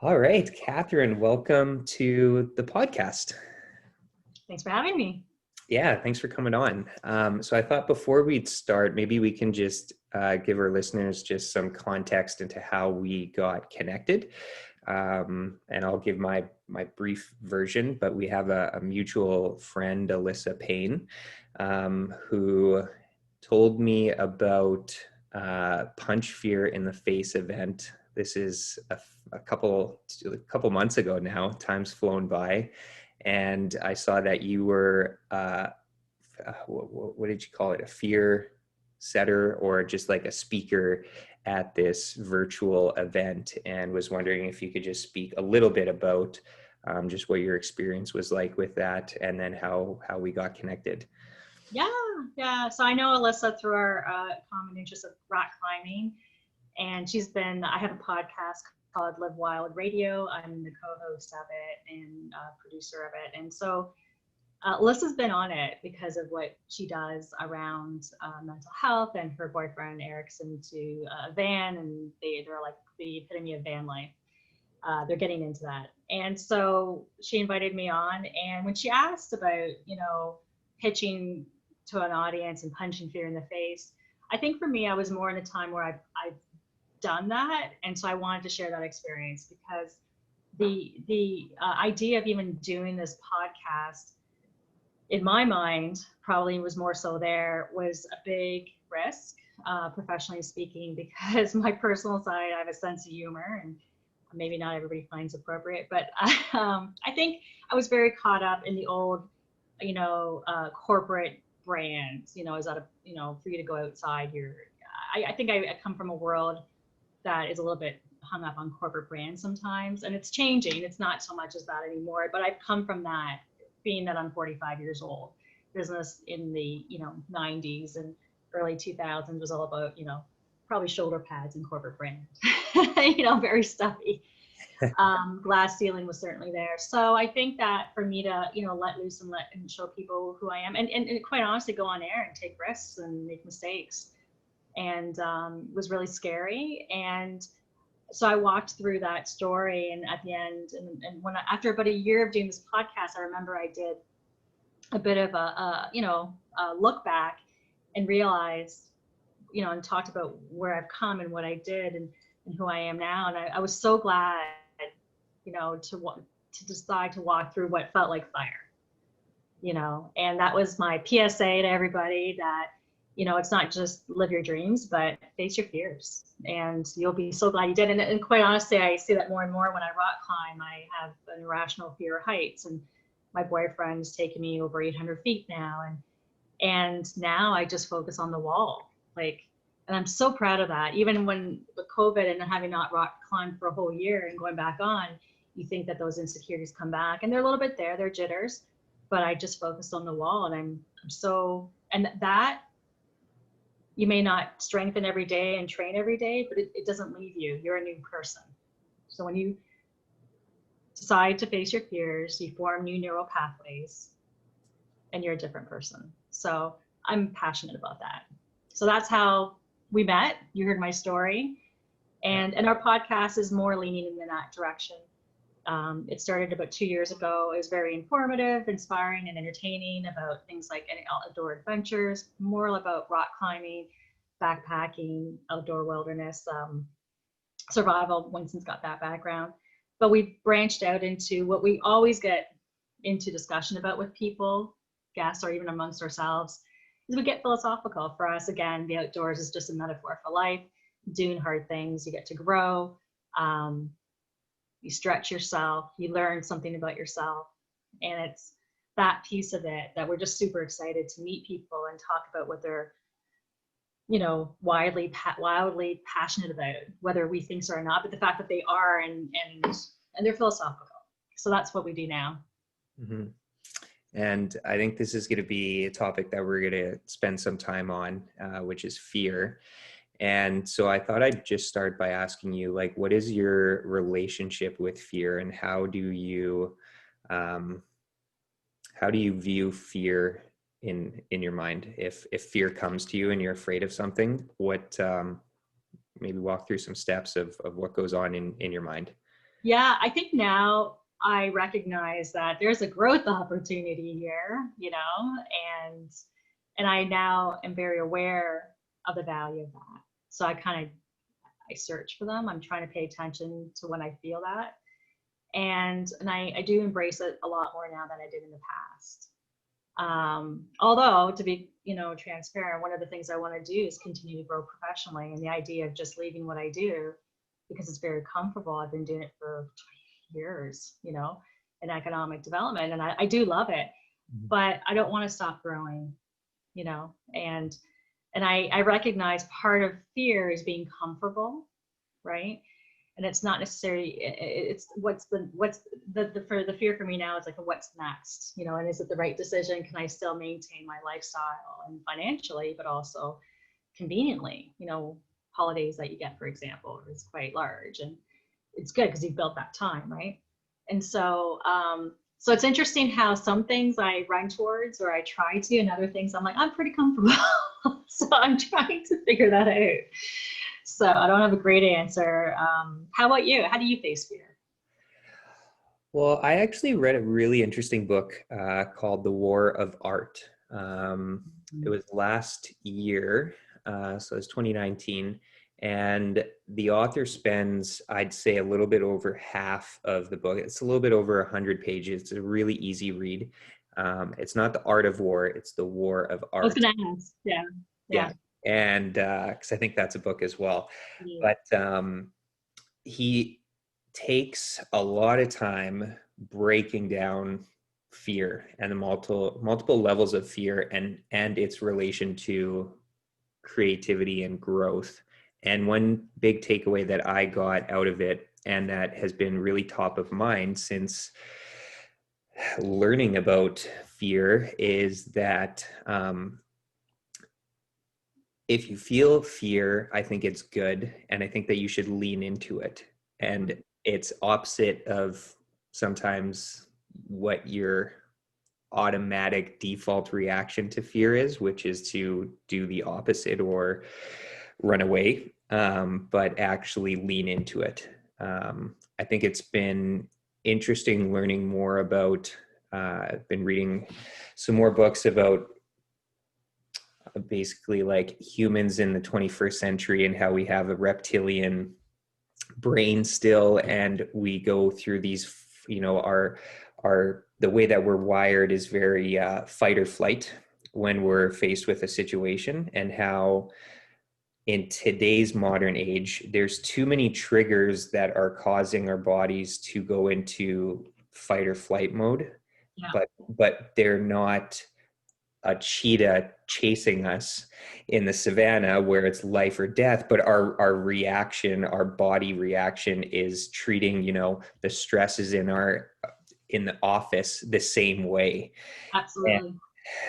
All right, Catherine, welcome to the podcast. Thanks for having me. Yeah, thanks for coming on. So I thought before we'd start, maybe we can just give our listeners just some context into how we got connected. And I'll give my brief version, but we have a mutual friend, Alyssa Payne, who told me about Punch Fear in the Face event. This is a couple months ago now. Time's flown by, and I saw that you were what did you call it? A fear setter, or just like a speaker at this virtual event, and was wondering if you could just speak a little bit about just what your experience was like with that, and then how we got connected. Yeah. So I know Alyssa through our common interest of rock climbing, and I have a podcast called LiveWild Radio. I'm the co-host of it and producer of it. And so Alyssa's been on it because of what she does around mental health, and her boyfriend Eric's into a van, and they're like the epitome of van life. They're getting into that. And so she invited me on, and when she asked about, pitching to an audience and punching fear in the face, I think for me, I was more in a time where I've done that. And so I wanted to share that experience, because the idea of even doing this podcast, in my mind, probably was more so was a big risk, professionally speaking, because my personal side, I have a sense of humor, and maybe not everybody finds appropriate, but I think I was very caught up in the old, corporate brands. Is that for you to go outside, I think I come from a world that is a little bit hung up on corporate brands sometimes, and it's changing. It's not so much as that anymore, but I've come from that, being that I'm 45 years old. Business in the 90s and early 2000s was all about probably shoulder pads and corporate brand, very stuffy. Glass ceiling was certainly there. So I think that for me to let loose and show people who I am, and quite honestly go on air and take risks and make mistakes, and was really scary. And so I walked through that story, and at the end, and after about a year of doing this podcast, I remember I did a bit of a look back and realized, and talked about where I've come and what I did and who I am now. And I was so glad, to decide to walk through what felt like fire, and that was my PSA to everybody, that it's not just live your dreams, but face your fears, and you'll be so glad you did. And quite honestly, I see that more and more when I rock climb. I have an irrational fear of heights, and my boyfriend's taken me over 800 feet now. And now I just focus on the wall. And I'm so proud of that. Even when with COVID and having not rock climbed for a whole year and going back on, you think that those insecurities come back, and they're a little bit there, they're jitters, but I just focused on the wall. And I'm so, and that, you may not strengthen every day and train every day, but it doesn't leave you. You're a new person. So when you decide to face your fears, you form new neural pathways, and you're a different person. So I'm passionate about that. So that's how we met. You heard my story, and our podcast is more leaning in that direction. It started about 2 years ago. It was very informative, inspiring, and entertaining about things like outdoor adventures, more about rock climbing, backpacking, outdoor wilderness, survival. Winston's got that background. But we branched out into what we always get into discussion about with people, guests, or even amongst ourselves, is we get philosophical. For us, again, the outdoors is just a metaphor for life. Doing hard things, you get to grow. You stretch yourself, you learn something about yourself. And it's that piece of it that we're just super excited to meet people and talk about what they're, wildly passionate about, whether we think so or not, but the fact that they are, and they're philosophical. So that's what we do now. Mm-hmm. And I think this is going to be a topic that we're going to spend some time on, which is fear. And so I thought I'd just start by asking you, what is your relationship with fear, and how do you view fear in your mind? If fear comes to you and you're afraid of something, what maybe walk through some steps of what goes on in your mind. Yeah, I think now I recognize that there's a growth opportunity here, and I now am very aware of the value of that. So I search for them. I'm trying to pay attention to when I feel that. And I do embrace it a lot more now than I did in the past. Although to be, transparent, one of the things I want to do is continue to grow professionally. And the idea of just leaving what I do because it's very comfortable. I've been doing it for 20 years, in economic development, and I do love it, but I don't want to stop growing, and I recognize part of fear is being comfortable, right? And it's not necessarily, it's for the fear for me now is like, what's next, and is it the right decision? Can I still maintain my lifestyle and financially, but also conveniently, holidays that you get, for example, is quite large, and it's good because you've built that time, right? And so, so it's interesting how some things I run towards or I try to, and other things I'm like, I'm pretty comfortable. So I'm trying to figure that out. So I don't have a great answer. How about you? How do you face fear? Well, I actually read a really interesting book called The War of Art. It was last year, so it was 2019. And the author spends, I'd say, a little bit over half of the book. It's a little bit over 100 pages. It's a really easy read. It's not The Art of War, it's The War of Art. I was going to ask. Yeah. Yeah. And because I think that's a book as well. Yeah. But he takes a lot of time breaking down fear and the multiple levels of fear and its relation to creativity and growth. And one big takeaway that I got out of it, and that has been really top of mind since learning about fear, is that if you feel fear, I think it's good. And I think that you should lean into it. And it's opposite of sometimes what your automatic default reaction to fear is, which is to do the opposite or run away, but actually lean into it. I think it's been interesting learning more about, I've been reading some more books about basically like humans in the 21st century and how we have a reptilian brain still, and we go through these, the way that we're wired is very fight or flight when we're faced with a situation, and how in today's modern age, there's too many triggers that are causing our bodies to go into fight or flight mode. Yeah. But they're not a cheetah chasing us in the savannah where it's life or death, but our reaction, our body reaction is treating, the stresses in the office the same way. Absolutely. And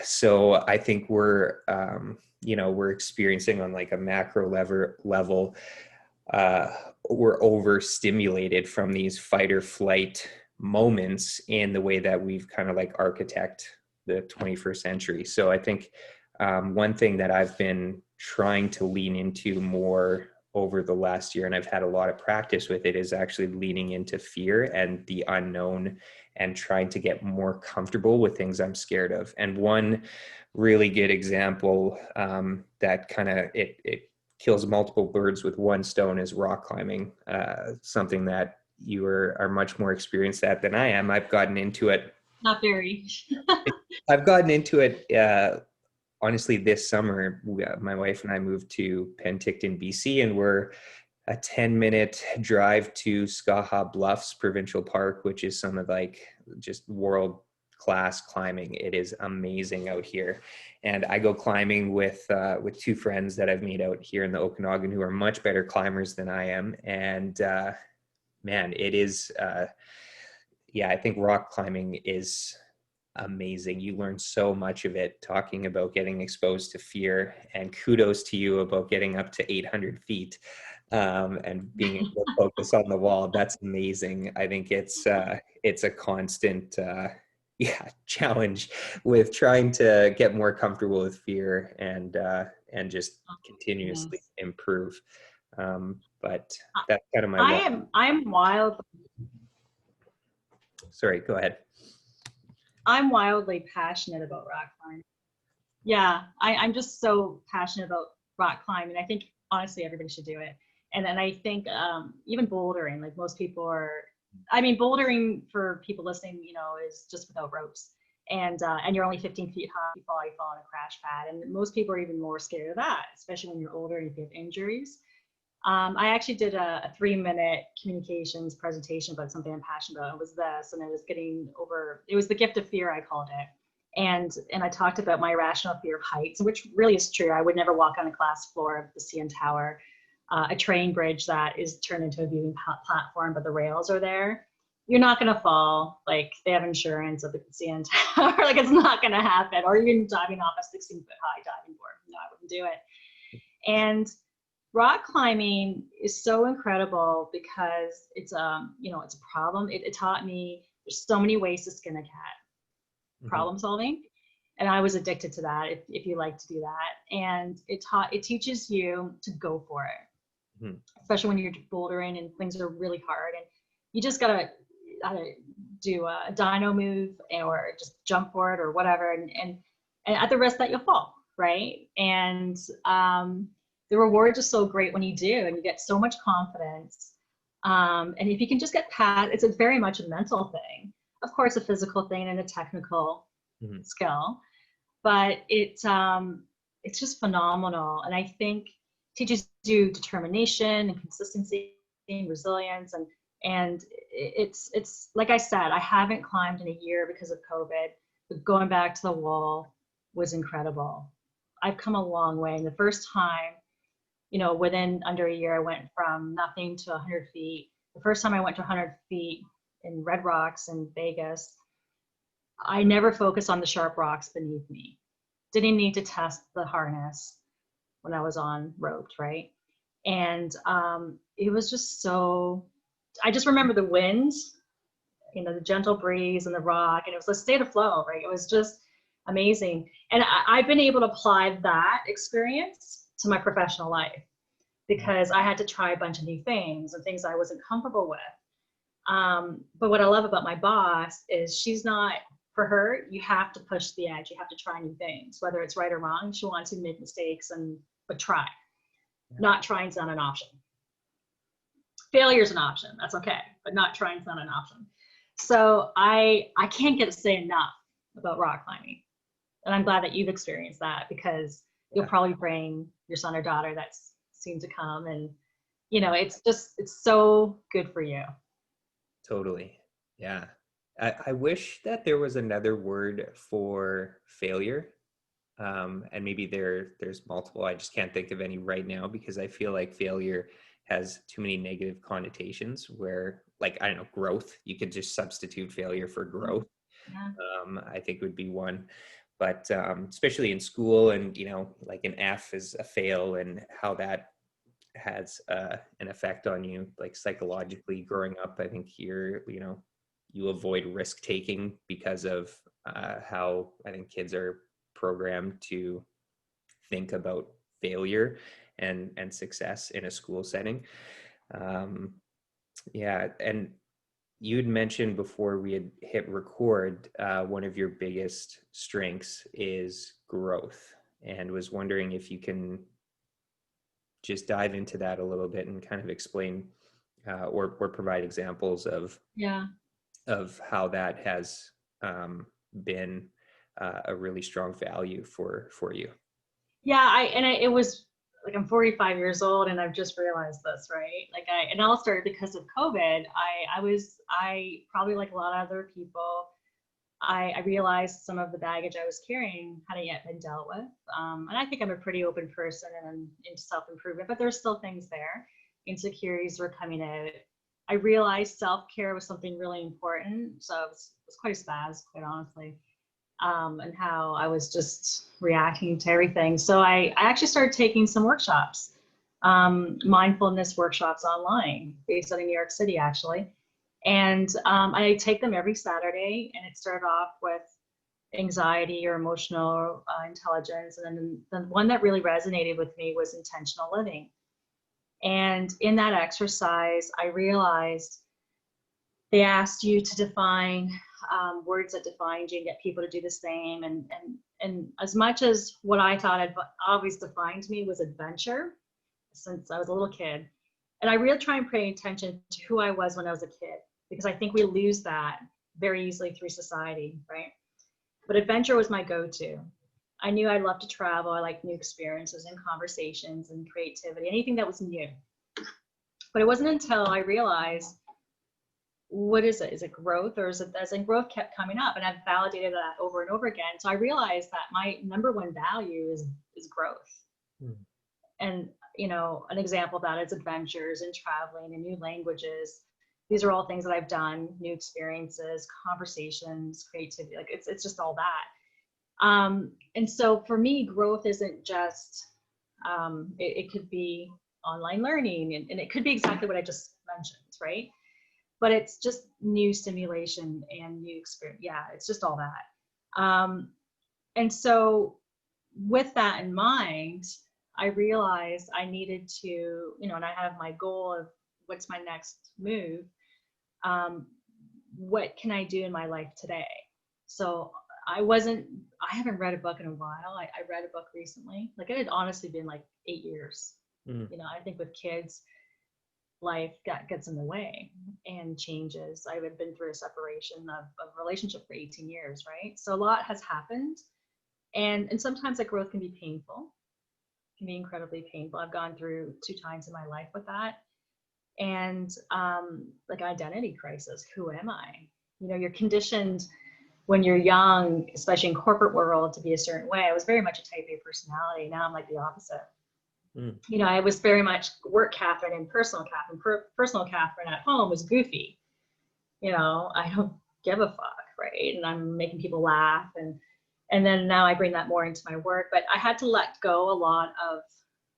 so I think we're experiencing on like a macro level, we're overstimulated from these fight or flight moments in the way that we've kind of like architect the 21st century. So I think one thing that I've been trying to lean into more over the last year, and I've had a lot of practice with it, is actually leaning into fear and the unknown and trying to get more comfortable with things I'm scared of. And one really good example that kind of it kills multiple birds with one stone is rock climbing, something that you are much more experienced at than I am. I've gotten into it. Not very. I've gotten into it, honestly, this summer. My wife and I moved to Penticton, BC, and we're a 10-minute drive to Skaha Bluffs Provincial Park, which is some of like just world-class climbing. It is amazing out here. And I go climbing with two friends that I've made out here in the Okanagan who are much better climbers than I am. And man, it is... I think rock climbing is amazing. You learn so much of it, talking about getting exposed to fear, and kudos to you about getting up to 800 feet and being able to focus on the wall. That's amazing. I think it's a constant challenge with trying to get more comfortable with fear and just continuously improve. But that's kind of my I'm wild. sorry, go ahead. I'm wildly passionate about rock climbing. Yeah, I'm just so passionate about rock climbing. I think honestly everybody should do it. And then I think even bouldering, like most people are, I mean, bouldering for people listening, you know, is just without ropes. And you're only 15 feet high, you fall on a crash pad. And most people are even more scared of that, especially when you're older and if you have injuries. I actually did a 3-minute communications presentation about something I'm passionate about. It was this, and it was the gift of fear, I called it. And I talked about my irrational fear of heights, which really is true. I would never walk on the glass floor of the CN Tower, a train bridge that is turned into a viewing platform, but the rails are there. You're not going to fall. Like, they have insurance at the CN Tower. Like, it's not going to happen. Or even diving off a 16-foot high diving board. No, I wouldn't do it. And rock climbing is so incredible because it's you know, it's a problem. It taught me there's so many ways to skin a cat. Problem solving, and I was addicted to that. If you like to do that, and it teaches you to go for it, especially when you're bouldering and things are really hard, and you just gotta do a dino move or just jump for it or whatever, and at the risk that you'll fall, right? And the rewards are so great when you do, and you get so much confidence. And if you can just get past, it's very much a mental thing. Of course, a physical thing and a technical skill, but it's just phenomenal. And I think teaches you determination and consistency and resilience. And it's like I said, I haven't climbed in a year because of COVID, but going back to the wall was incredible. I've come a long way. And the first time, you know, within under a year, I went from nothing to 100 feet. The first time I went to 100 feet in Red Rocks in Vegas, I never focused on the sharp rocks beneath me. Didn't need to test the harness when I was on roped, right? And it was just so, I just remember the wind, you know, the gentle breeze and the rock, and it was a state of flow, right? It was just amazing. And I've been able to apply that experience to my professional life because I had to try a bunch of new things and things I wasn't comfortable with. But what I love about my boss is she's not, for her, you have to push the edge. You have to try new things, whether it's right or wrong. She wants you to make mistakes but try. Not trying's not an option. Failure's an option. That's okay, but not trying's not an option. So I can't get to say enough about rock climbing. And I'm glad that you've experienced that because you'll probably bring your son or daughter that's soon to come. And, you know, it's so good for you. Totally. Yeah. I wish that there was another word for failure. And maybe there's multiple. I just can't think of any right now because I feel like failure has too many negative connotations where, like, I don't know, growth, you could just substitute failure for growth. Yeah. I think would be one. But especially in school and, you know, like an F is a fail and how that has an effect on you, like psychologically growing up. I think you avoid risk taking because of how I think kids are programmed to think about failure and success in a school setting. Yeah. And you'd mentioned before we had hit record, one of your biggest strengths is growth, and was wondering if you can just dive into that a little bit and kind of explain or provide examples of how that has been a really strong value for you. Yeah, it was like, I'm 45 years old and I've just realized this, right? Like it all started because of COVID. I probably, like a lot of other people, I realized some of the baggage I was carrying hadn't yet been dealt with. And I think I'm a pretty open person and I'm into self-improvement, but there's still things there. Insecurities were coming out. I realized self-care was something really important. So it was quite a spaz, quite honestly, and how I was just reacting to everything. So I actually started taking some workshops, mindfulness workshops online based out in New York City, actually. And I take them every Saturday, and it started off with anxiety or emotional intelligence. And then the one that really resonated with me was intentional living. And in that exercise, I realized they asked you to define words that defined you and get people to do the same. And as much as what I thought had always defined me was adventure since I was a little kid. And I really try and pay attention to who I was when I was a kid, because I think we lose that very easily through society, right? But adventure was my go-to. I knew I'd love to travel. I liked new experiences and conversations and creativity, anything that was new. But it wasn't until I realized, what is it? Is it growth, or is it, as in growth kept coming up, and I've validated that over and over again. So I realized that my number one value is growth. And, you know, an example of that is adventures and traveling and new languages. These are all things that I've done, new experiences, conversations, creativity, like it's just all that. And so for me, growth isn't just, it could be online learning, and it could be exactly what I just mentioned, right? But it's just new stimulation and new experience. Yeah, it's just all that. And so with that in mind, I realized I needed to, you know, and I have my goal of what's my next move. What can I do in my life today? So I haven't read a book in a while. I read a book recently. Like, it had honestly been like 8 years. You know, I think with kids, life gets in the way and changes. I've been through a separation of a relationship for 18 years, right? So a lot has happened. And sometimes that growth can be painful, can be incredibly painful. I've gone through 2 times in my life with that. And like identity crisis, who am I? You know, you're conditioned when you're young, especially in corporate world, to be a certain way. I was very much a type A personality. Now I'm like the opposite. You know, I was very much work Catherine and personal Catherine. Personal Catherine at home was goofy. You know, I don't give a fuck, right? And I'm making people laugh. And then now I bring that more into my work. But I had to let go a lot of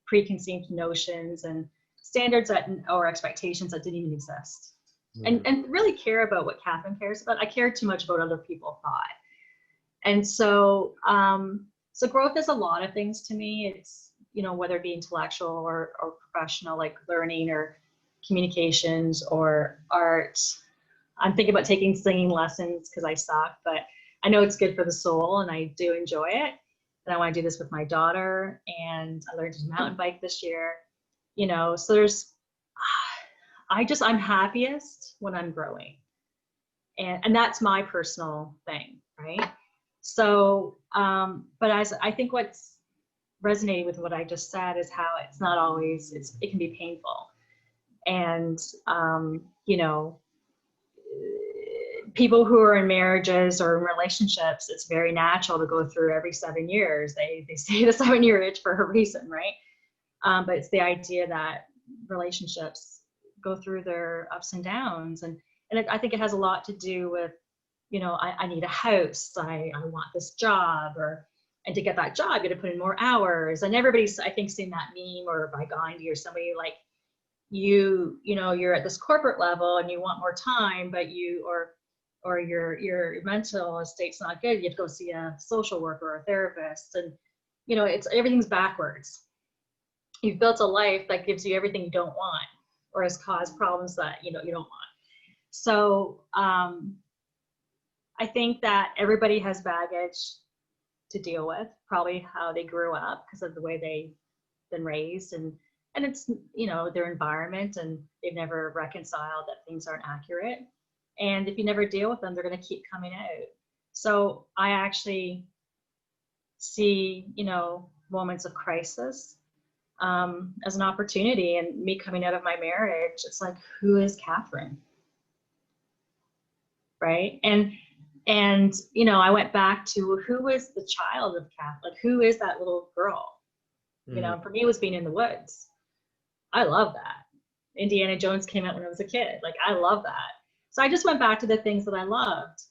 preconceived notions and standards or expectations that didn't even exist. And really care about what Catherine cares about. I cared too much about what other people thought. And so, so growth is a lot of things to me. It's, you know, whether it be intellectual or professional, like learning or communications or art. I'm thinking about taking singing lessons because I suck, but I know it's good for the soul and I do enjoy it. And I want to do this with my daughter, and I learned to mountain bike this year, you know, so I'm happiest when I'm growing. And that's my personal thing, right? So, but I think what's resonating with what I just said is how it's not always, it can be painful. And, you know, people who are in marriages or in relationships, it's very natural to go through every 7 years. They say the 7-year itch for a reason, right? But it's the idea that relationships go through their ups and downs. And I think it has a lot to do with, you know, I need a house, I want this job, and to get that job, you got to put in more hours. And everybody's, I think, seen that meme or by Gandhi or somebody, like, you know, you're at this corporate level and you want more time, but or your mental state's not good. You have to go see a social worker or a therapist. And, you know, everything's backwards. You've built a life that gives you everything you don't want, or has caused problems that, you know, you don't want. So I think that everybody has baggage to deal with, probably how they grew up because of the way they've been raised, and it's, you know, their environment, and they've never reconciled that things aren't accurate. And if you never deal with them, they're going to keep coming out. So I actually see, you know, moments of crisis as an opportunity. And me coming out of my marriage, it's like, who is Catherine? Right? And you know, I went back to who is the child of Catherine? Like, who is that little girl? You know, for me, it was being in the woods. I love that. Indiana Jones came out when I was a kid. Like, I love that. So I just went back to the things that I loved.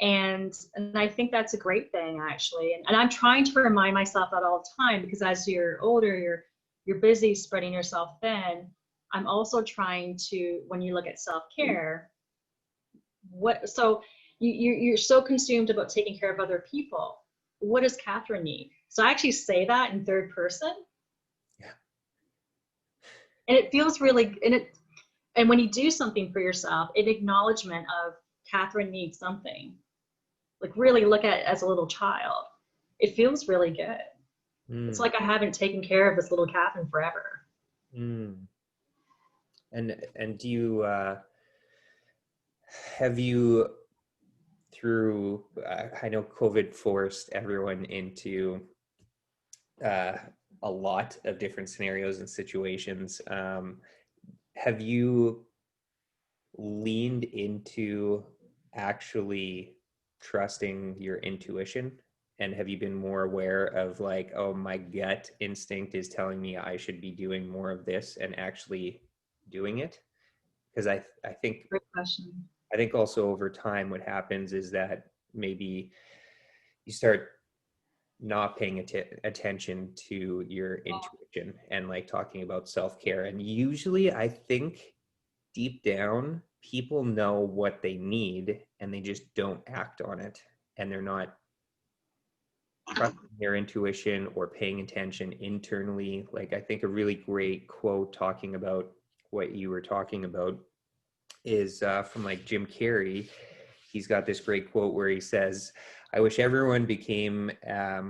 And I think that's a great thing, actually. And I'm trying to remind myself that all the time, because as you're older, you're busy spreading yourself thin. I'm also trying to, when you look at self-care, so you're so consumed about taking care of other people. What does Catherine need? So I actually say that in third person. Yeah. And it feels really, And when you do something for yourself, an acknowledgement of Catherine needs something, like really look at it as a little child, it feels really good. It's like I haven't taken care of this little Catherine forever. And do you have you through I know COVID forced everyone into a lot of different scenarios and situations. Have you leaned into actually trusting your intuition? And have you been more aware of like, oh, my gut instinct is telling me I should be doing more of this, and actually doing it? Because I think, Great question. I think also over time what happens is that maybe you start not paying attention to your intuition and like talking about self-care. And usually I think deep down people know what they need and they just don't act on it, and they're not trusting their intuition or paying attention internally. Like, I think a really great quote talking about what you were talking about is from like Jim Carrey. He's got this great quote where he says, I wish everyone became, I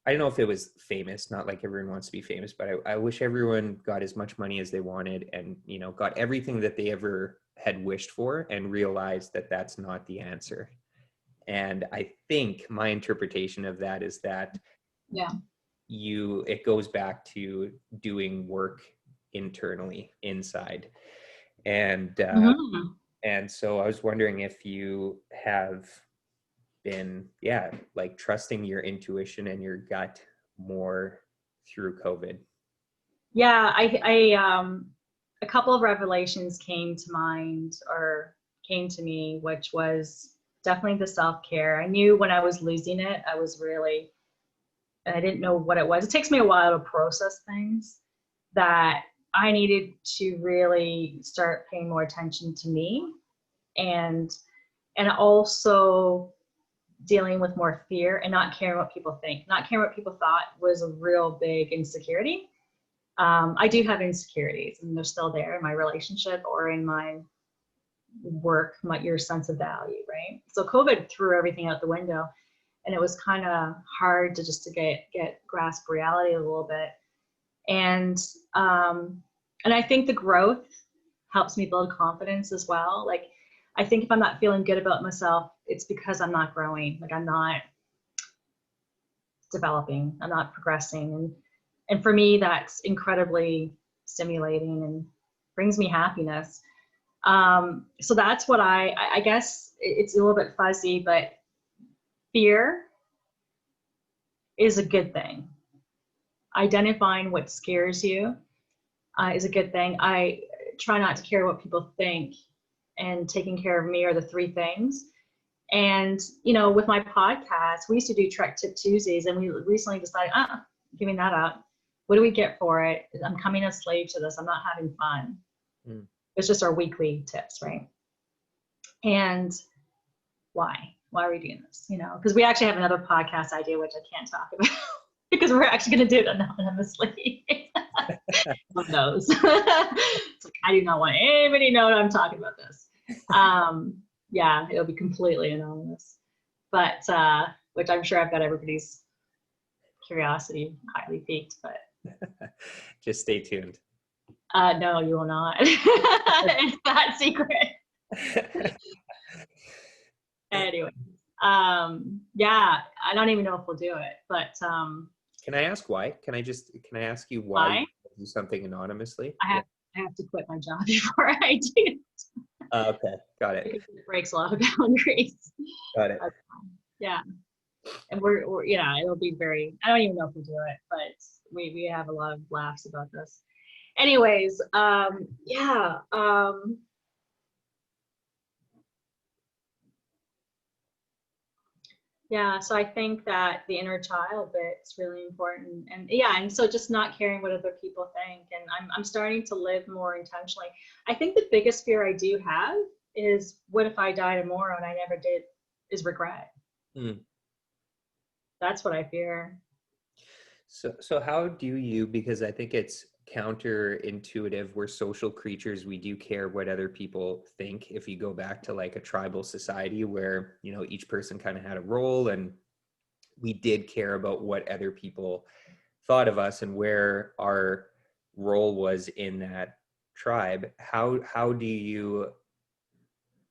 don't know if it was famous, not like everyone wants to be famous, but I wish everyone got as much money as they wanted and, you know, got everything that they ever had wished for, and realized that that's not the answer. And I think my interpretation of that is that it goes back to doing work internally inside. And and so I was wondering if you have been, like trusting your intuition and your gut more through COVID. Yeah, I a couple of revelations came to mind, or came to me, which was definitely the self-care. I knew when I was losing it, I was really, and I didn't know what it was. It takes me a while to process things, that I needed to really start paying more attention to me, and also dealing with more fear and not caring what people think. Not caring what people thought was a real big insecurity. I do have insecurities, and they're still there in my relationship or in my work, your sense of value, right? So COVID threw everything out the window, and it was kind of hard to get grasp reality a little bit. And I think the growth helps me build confidence as well. Like, I think if I'm not feeling good about myself, it's because I'm not growing. Like, I'm not developing, I'm not progressing. And for me, that's incredibly stimulating and brings me happiness. So that's what I guess it's a little bit fuzzy, but fear is a good thing. Identifying what scares you is a good thing. I try not to care what people think, and taking care of me are the three things. And, you know, with my podcast, we used to do Trek Tip Tuesdays, and we recently decided, giving that up. What do we get for it? I'm coming a slave to this. I'm not having fun. It's just our weekly tips, right? And why? Why are we doing this? You know, because we actually have another podcast idea, which I can't talk about because we're actually going to do it anonymously. Who knows? It's like, I do not want anybody to know that I'm talking about this. Yeah, it'll be completely anonymous, but which I'm sure I've got everybody's curiosity highly piqued, but just stay tuned. No, you will not. It's that secret. Anyway, yeah, I don't even know if we'll do it, but can I ask why? Can I ask you why you do something anonymously? I have to quit my job before I do it. Okay, got it. Because it breaks a lot of boundaries. Got it. Yeah, and we're it'll be very, I don't even know if we'll do it, but we have a lot of laughs about this. Anyways, yeah, so I think that the inner child bit's really important, and so just not caring what other people think, and I'm starting to live more intentionally. I think the biggest fear I do have is, what if I die tomorrow and I never did, is regret. That's what I fear. So how do you, because I think it's counterintuitive. We're social creatures. We do care what other people think. If you go back to like a tribal society where, you know, each person kind of had a role, and we did care about what other people thought of us and where our role was in that tribe. How do you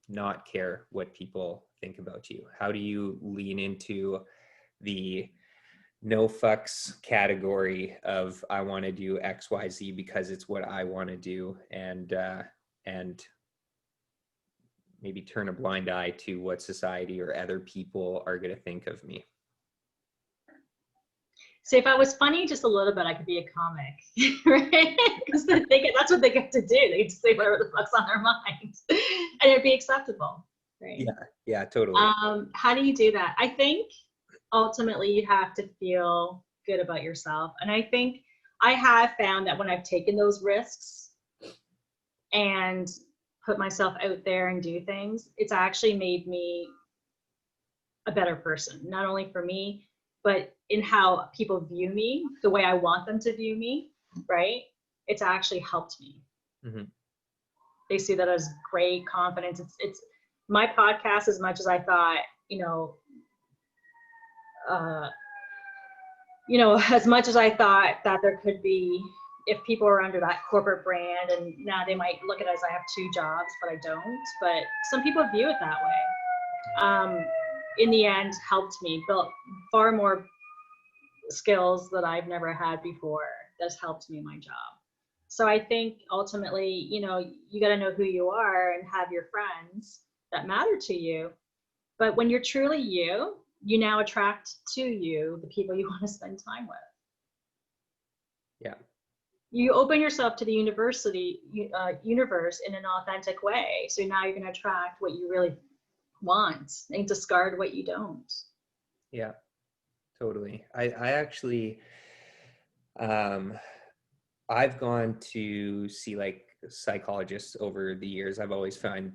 not care what people think about you? How do you lean into the no fucks category of I want to do XYZ because it's what I want to do, and maybe turn a blind eye to what society or other people are going to think of me? See, if I was funny just a little bit, I could be a comic, right? Because that's what they get to do. They get to say whatever the fuck's on their mind, and it'd be acceptable, right? Yeah, totally. How do you do that? I think ultimately you have to feel good about yourself. And I think I have found that when I've taken those risks and put myself out there and do things, it's actually made me a better person, not only for me, but in how people view me, the way I want them to view me, right? It's actually helped me. Mm-hmm. They see that as great confidence. It's my podcast, as much as I thought, as much as I thought that there could be, if people are under that corporate brand, and now they might look at it as I have two jobs, but I don't. But some people view it that way. In the end, helped me, built far more skills that I've never had before. That's helped me in my job. So I think ultimately, you got to know who you are and have your friends that matter to you. But when you're truly you now attract to you the people you want to spend time with. Yeah. You open yourself to the universe in an authentic way. So now you're going to attract what you really want and discard what you don't. Yeah, totally. I actually, I've gone to see like psychologists over the years. I've always found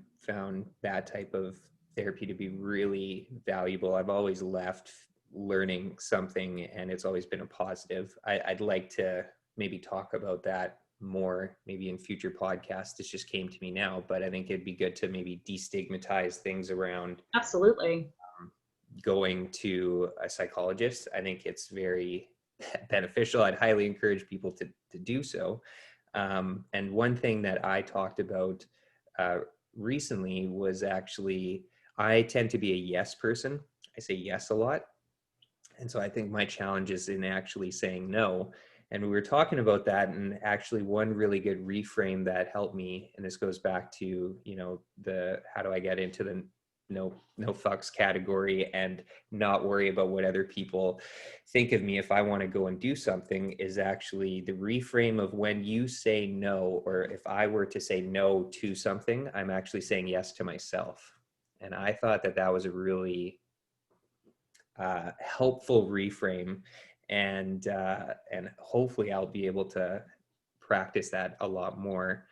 that type of therapy to be really valuable. I've always left learning something, and it's always been a positive. I'd like to maybe talk about that more, maybe in future podcasts. This just came to me now, but I think it'd be good to maybe destigmatize things around. Absolutely. Going to a psychologist. I think it's very beneficial. I'd highly encourage people to do so. And one thing that I talked about recently was actually, I tend to be a yes person. I say yes a lot. And so I think my challenge is in actually saying no. And we were talking about that, and actually one really good reframe that helped me, and this goes back to, the how do I get into the no fucks category and not worry about what other people think of me if I want to go and do something, is actually the reframe of when you say no, or if I were to say no to something, I'm actually saying yes to myself. And I thought that was a really helpful reframe, and hopefully I'll be able to practice that a lot more.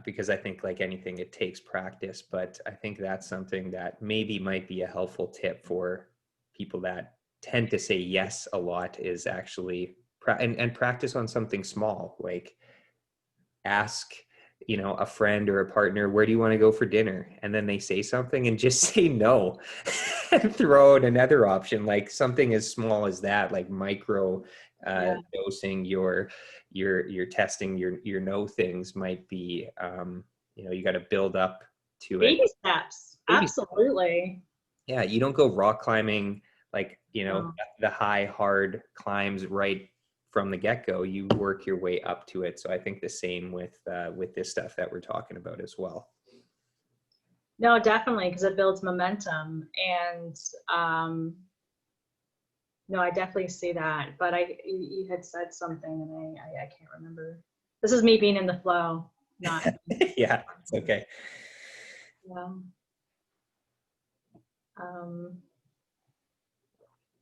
Because I think, like anything, it takes practice, but I think that's something that maybe might be a helpful tip for people that tend to say yes a lot, is actually and practice on something small, like ask a friend or a partner, where do you want to go for dinner? And then they say something, and just say no and throw out another option, like something as small as that, like micro dosing your testing your no things might be, you got to build up to baby it. Steps. Absolutely. Yeah, you don't go rock climbing like the high hard climbs right from the get-go. You work your way up to it. So I think the same with this stuff that we're talking about as well. No, definitely, because it builds momentum. And no, I definitely see that. But you had said something, and I can't remember. This is me being in the flow, not. Yeah, it's okay. Yeah.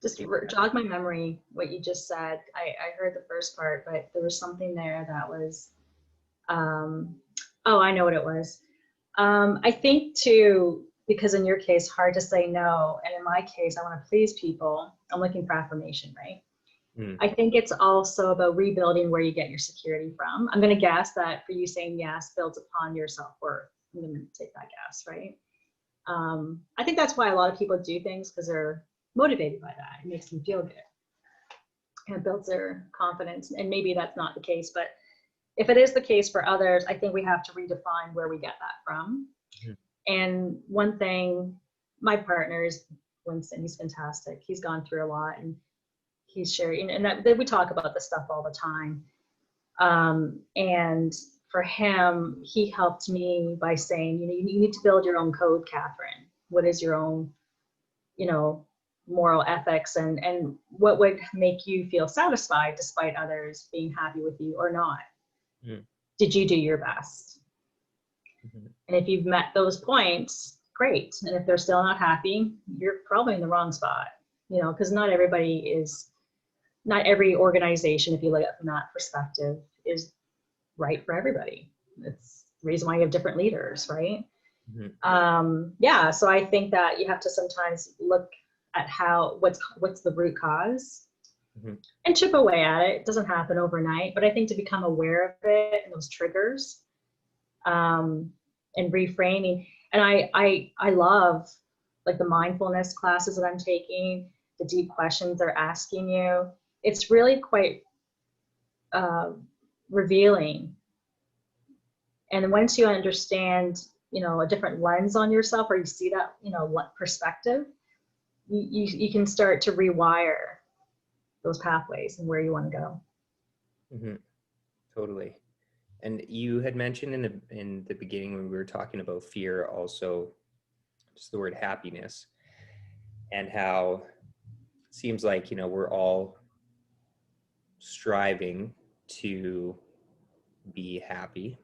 Just jog my memory what you just said. I heard the first part, but there was something there that was, I know what it was. I think too, because in your case, hard to say no. And in my case, I want to please people. I'm looking for affirmation, right? I think it's also about rebuilding where you get your security from. I'm going to guess that for you saying yes builds upon your self-worth. I'm going to take that guess, right? I think that's why a lot of people do things, because they're motivated by that. It makes them feel good and it builds their confidence. And maybe that's not the case, but if it is the case for others, I think we have to redefine where we get that from. And one thing, my partner is Winston. He's fantastic. He's gone through a lot, and he's sharing, and that we talk about this stuff all the time. And for him, he helped me by saying, you need to build your own code, Catherine. What is your own, moral ethics, and what would make you feel satisfied despite others being happy with you or not? Did you do your best? And if you've met those points, great. And if they're still not happy, you're probably in the wrong spot, because not every organization, if you look at it from that perspective, is right for everybody. It's the reason why you have different leaders, right? So I think that you have to sometimes look at what's the root cause and chip away at it. It doesn't happen overnight, but I think to become aware of it and those triggers, and reframing. And I love like the mindfulness classes that I'm taking, the deep questions they're asking you. It's really quite revealing. And once you understand, a different lens on yourself, or you see that, perspective, you can start to rewire those pathways and where you want to go. Totally. And you had mentioned in the beginning when we were talking about fear, also just the word happiness, and how it seems like, we're all striving to be happy.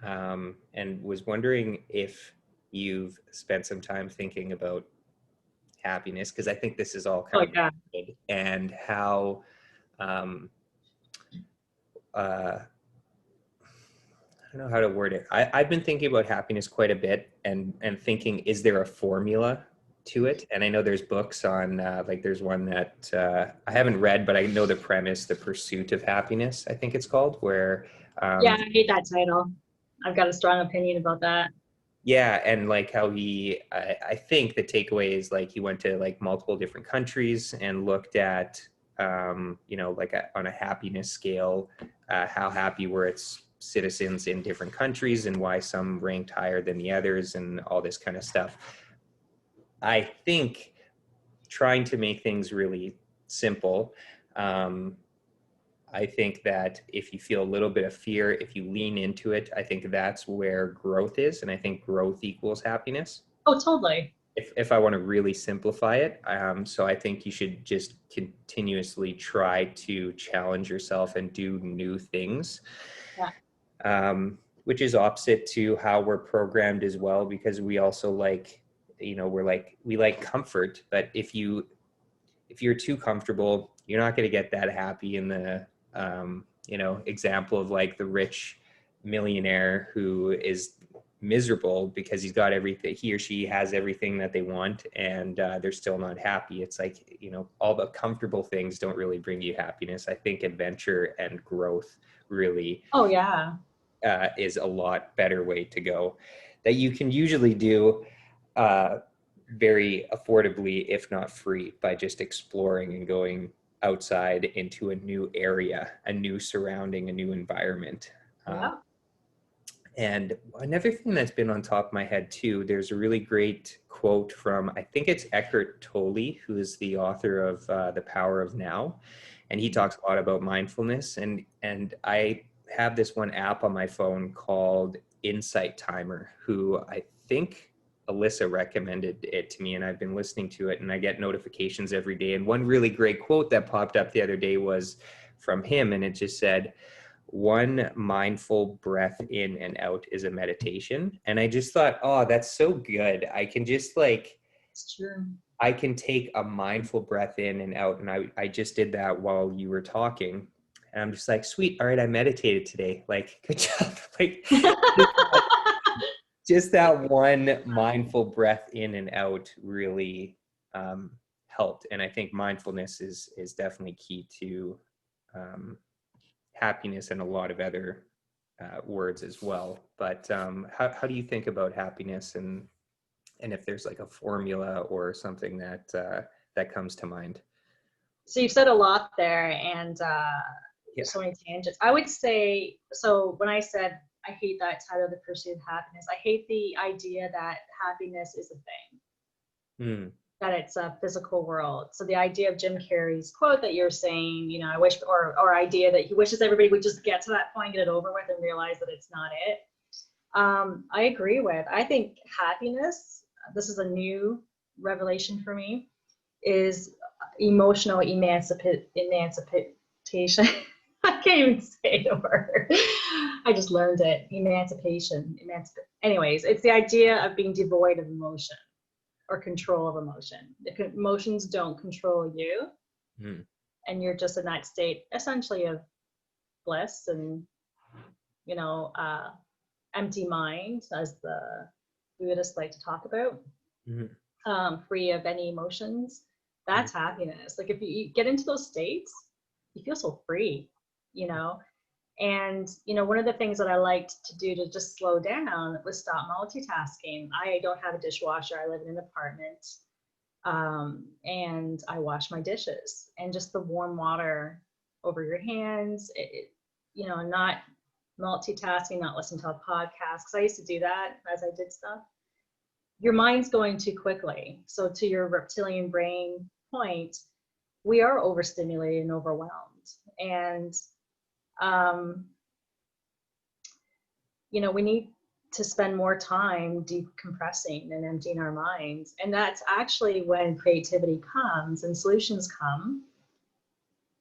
And was wondering if you've spent some time thinking about happiness, because I think this is all kind of good, and how I don't know how to word it. I've been thinking about happiness quite a bit, and thinking, is there a formula to it? And I know there's books on, there's one that I haven't read, but I know the premise, The Pursuit of Happiness, I think it's called, where... I hate that title. I've got a strong opinion about that. Yeah, and how I think the takeaway is he went to multiple different countries and looked at, on a happiness scale, how happy were its citizens in different countries and why some ranked higher than the others and all this kind of stuff. I think trying to make things really simple, I think that if you feel a little bit of fear, if you lean into it, I think that's where growth is. And I think growth equals happiness. Oh, totally. If I want to really simplify it. So I think you should just continuously try to challenge yourself and do new things. Which is opposite to how we're programmed as well, because we also we like comfort, but if you're too comfortable, you're not going to get that happy. In the example of the rich millionaire who is miserable because he's got everything, he or she has everything that they want, and they're still not happy. It's all the comfortable things don't really bring you happiness. I think adventure and growth really is a lot better way to go, that you can usually do very affordably, if not free, by just exploring and going outside into a new area, a new surrounding, a new environment. And another thing that's been on top of my head too, there's a really great quote from, I think it's Eckhart Tolle, who is the author of The Power of Now. And he talks a lot about mindfulness. And I have this one app on my phone called Insight Timer, who I think Alyssa recommended it to me, and I've been listening to it, and I get notifications every day. And one really great quote that popped up the other day was from him, and it just said, "One mindful breath in and out is a meditation." And I just thought, oh, that's so good. I can just it's true. I can take a mindful breath in and out. And I just did that while you were talking. And I'm just sweet. All right, I meditated today. Good job. Just that one mindful breath in and out really helped. And I think mindfulness is definitely key to happiness and a lot of other words as well. But how do you think about happiness, and if there's like a formula or something that that comes to mind? So you've said a lot there, and Yeah. so many tangents. I would say, so when I said I hate that title, The Pursuit of Happiness, I hate the idea that happiness is a thing, that it's a physical world. So the idea of Jim Carrey's quote that you're saying, you know, I wish, or idea that he wishes everybody would just get to that point, get it over with, and realize that it's not it. I agree with. I think happiness, this is a new revelation for me, is emotional emancipation. I can't even say the word. I just learned it. Emancipation. Anyways, it's the idea of being devoid of emotion or control of emotion. If emotions don't control you, and you're just in that state essentially of bliss and, you know, empty mind, as the Buddhists like to talk about, free of any emotions, that's happiness. Like if you get into those states, you feel so free, you know. And, you know, one of the things that I liked to do to just slow down was stop multitasking. I don't have a dishwasher. I live in an apartment, and I wash my dishes, and just the warm water over your hands, you know, not multitasking, not listening to a podcast, because I used to do that as I did stuff. Your mind's going too quickly. So to your reptilian brain point, we are overstimulated and overwhelmed. And, you know, we need to spend more time decompressing and emptying our minds. And that's actually when creativity comes and solutions come.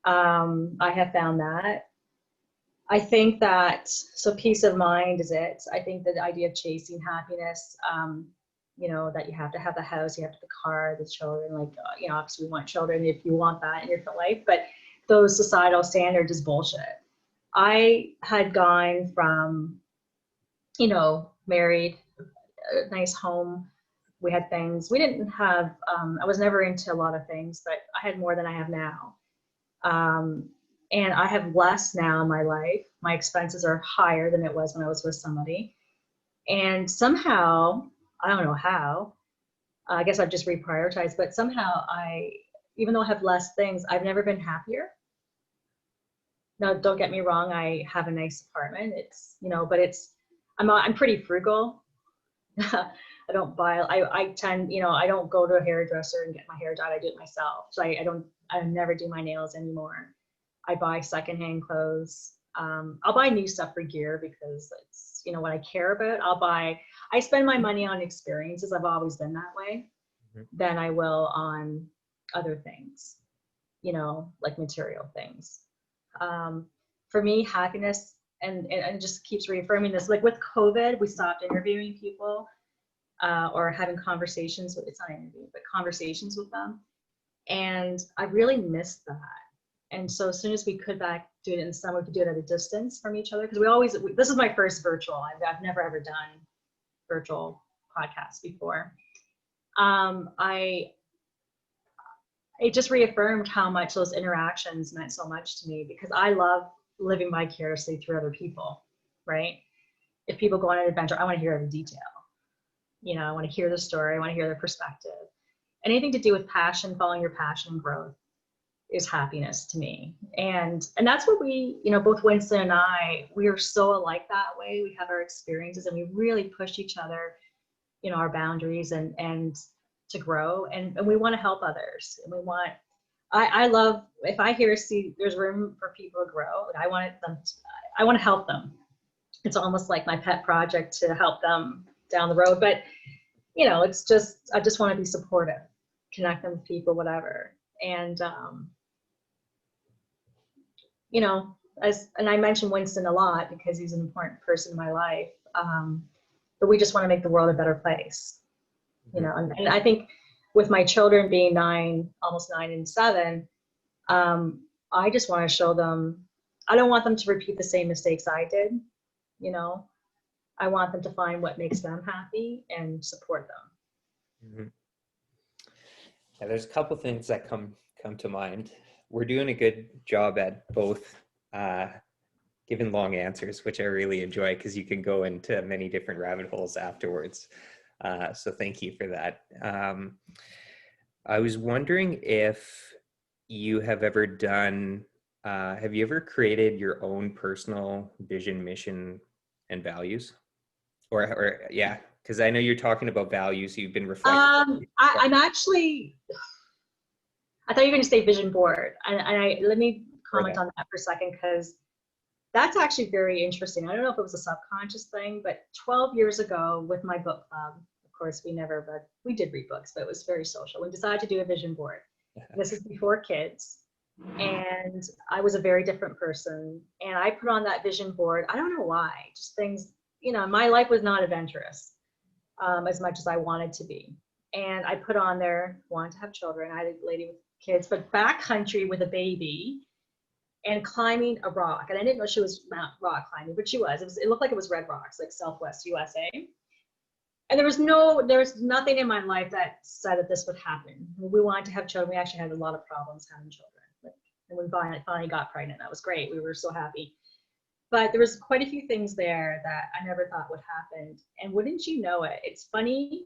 I have found that. I think that, so peace of mind is it. I think that the idea of chasing happiness, you know, that you have to have the house, you have to have the car, the children, like, you know, obviously we want children if you want that in your life, but those societal standards is bullshit. I had gone from, you know, married, a nice home, we had things, we didn't have, I was never into a lot of things, but I had more than I have now. And I have less now in my life. My expenses are higher than it was when I was with somebody. And somehow, I don't know how, I guess I've just reprioritized, but somehow even though I have less things, I've never been happier. Now, don't get me wrong, I have a nice apartment. It's, you know, but I'm pretty frugal. I don't buy, I tend, you know, I don't go to a hairdresser and get my hair done. I do it myself. So I never do my nails anymore. I buy secondhand clothes. I'll buy new stuff for gear because it's, you know, what I care about. I spend my money on experiences. I've always been that way. Than I will on other things, you know, like material things. For me, happiness, and it just keeps reaffirming this, like with COVID, we stopped interviewing people or having conversations with, it's not an interview, but conversations with them. And I really missed that. And so as soon as we could do it in the summer, we could do it at a distance from each other. Because this is my first virtual. I've never ever done virtual podcasts before. It just reaffirmed how much those interactions meant so much to me, because I love living vicariously through other people, right? If people go on an adventure, I want to hear every detail. You know, I want to hear the story. I want to hear their perspective. Anything to do with passion, following your passion and growth, is happiness to me. And that's what we, you know, both Winston and I, we are so alike that way. We have our experiences and we really push each other, you know, our boundaries and to grow. And we want to help others. And I love, if I see there's room for people to grow, I want to help them. It's almost like my pet project to help them down the road. But, you know, it's just, I just want to be supportive, connect them with people, whatever. And, you know, and I mention Winston a lot because he's an important person in my life. But we just want to make the world a better place, you know. And I think with my children being almost 9 and 7, I just want to show them, I don't want them to repeat the same mistakes I did, you know. I want them to find what makes them happy and support them. Yeah, there's a couple things that come to mind. We're doing a good job at both giving long answers, which I really enjoy because you can go into many different rabbit holes afterwards. So thank you for that. I was wondering if you have ever done, have you ever created your own personal vision, mission, and values? Or yeah, because I know you're talking about values. You've been reflecting. I'm actually, I thought you were going to say vision board. Let me comment on that for a second, because that's actually very interesting. I don't know if it was a subconscious thing, but 12 years ago with my book club, of course, we did read books, but it was very social. We decided to do a vision board. This is before kids. And I was a very different person. And I put on that vision board, I don't know why, just things, my life was not adventurous as much as I wanted to be. And I put on there, wanted to have children. I had a lady with kids, but backcountry with a baby and climbing a rock. And I didn't know she was rock climbing, but she was. It looked like it was red rocks, like Southwest USA. And there was nothing in my life that said that this would happen. We wanted to have children. We actually had a lot of problems having children. And we finally got pregnant. That was great. We were so happy. But there was quite a few things there that I never thought would happen. And wouldn't you know it, it's funny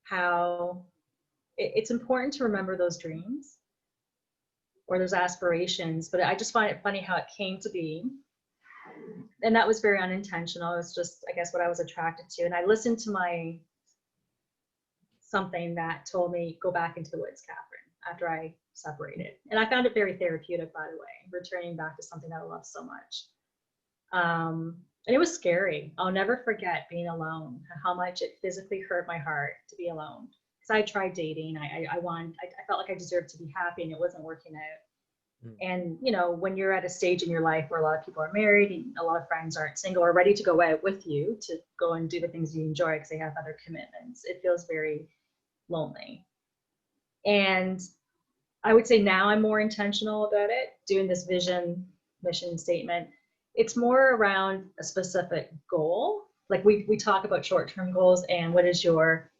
how it's important to remember those dreams or those aspirations. But I just find it funny how it came to be. And that was very unintentional. It was just, I guess, what I was attracted to. And I listened to something that told me, go back into the woods, Catherine, after I separated. And I found it very therapeutic, by the way, returning back to something that I love so much. And it was scary. I'll never forget being alone, how much it physically hurt my heart to be alone. Because I tried dating. I felt like I deserved to be happy, and it wasn't working out. And, when you're at a stage in your life where a lot of people are married and a lot of friends aren't single or ready to go out with you to go and do the things you enjoy because they have other commitments, it feels very lonely. And I would say now I'm more intentional about it, doing this vision, mission statement. It's more around a specific goal. Like we talk about short-term goals and what is your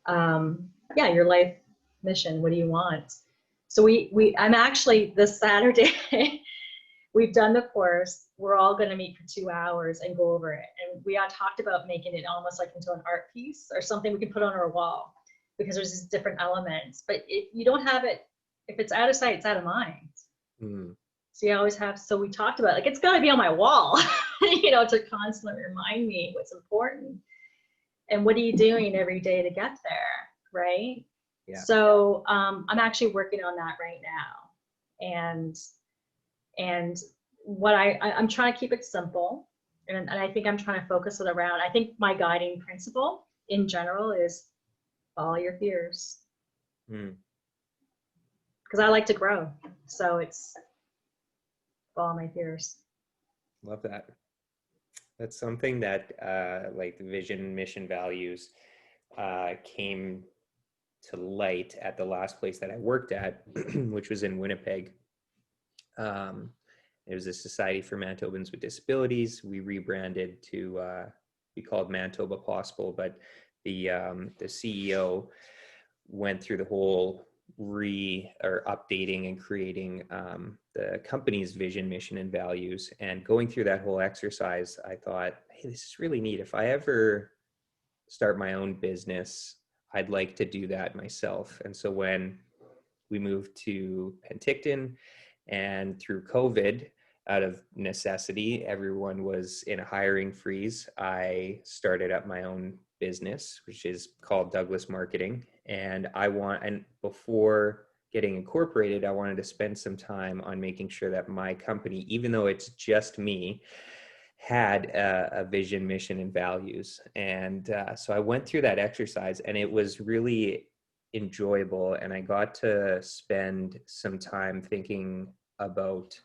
life mission? What do you want? So I'm actually this Saturday, we've done the course. We're all going to meet for 2 hours and go over it. And we all talked about making it almost like into an art piece or something we can put on our wall, because there's these different elements. But if you don't have it, if it's out of sight, it's out of mind. So you always have, so we talked about, like, it's got to be on my wall, to constantly remind me what's important. And what are you doing every day to get there, right? Yeah. So I'm actually working on that right now. And what I'm trying to keep it simple. And I think I'm trying to focus it around, I think my guiding principle in general is follow your fears. Because I like to grow. So it's follow my fears. Love that. That's something that like the vision, mission, values came to light at the last place that I worked at, which was in Winnipeg. It was a Society for Manitobans with Disabilities. We rebranded to be called Manitoba Possible, but the CEO went through the whole updating and creating the company's vision, mission, and values. And going through that whole exercise, I thought, hey, this is really neat. If I ever start my own business, I'd like to do that myself. And so when we moved to Penticton, and through COVID, out of necessity, everyone was in a hiring freeze, I started up my own business, which is called Douglas Marketing. And before getting incorporated, I wanted to spend some time on making sure that my company, even though it's just me, had a vision, mission, and values. And so I went through that exercise, and it was really enjoyable. And I got to spend some time thinking about,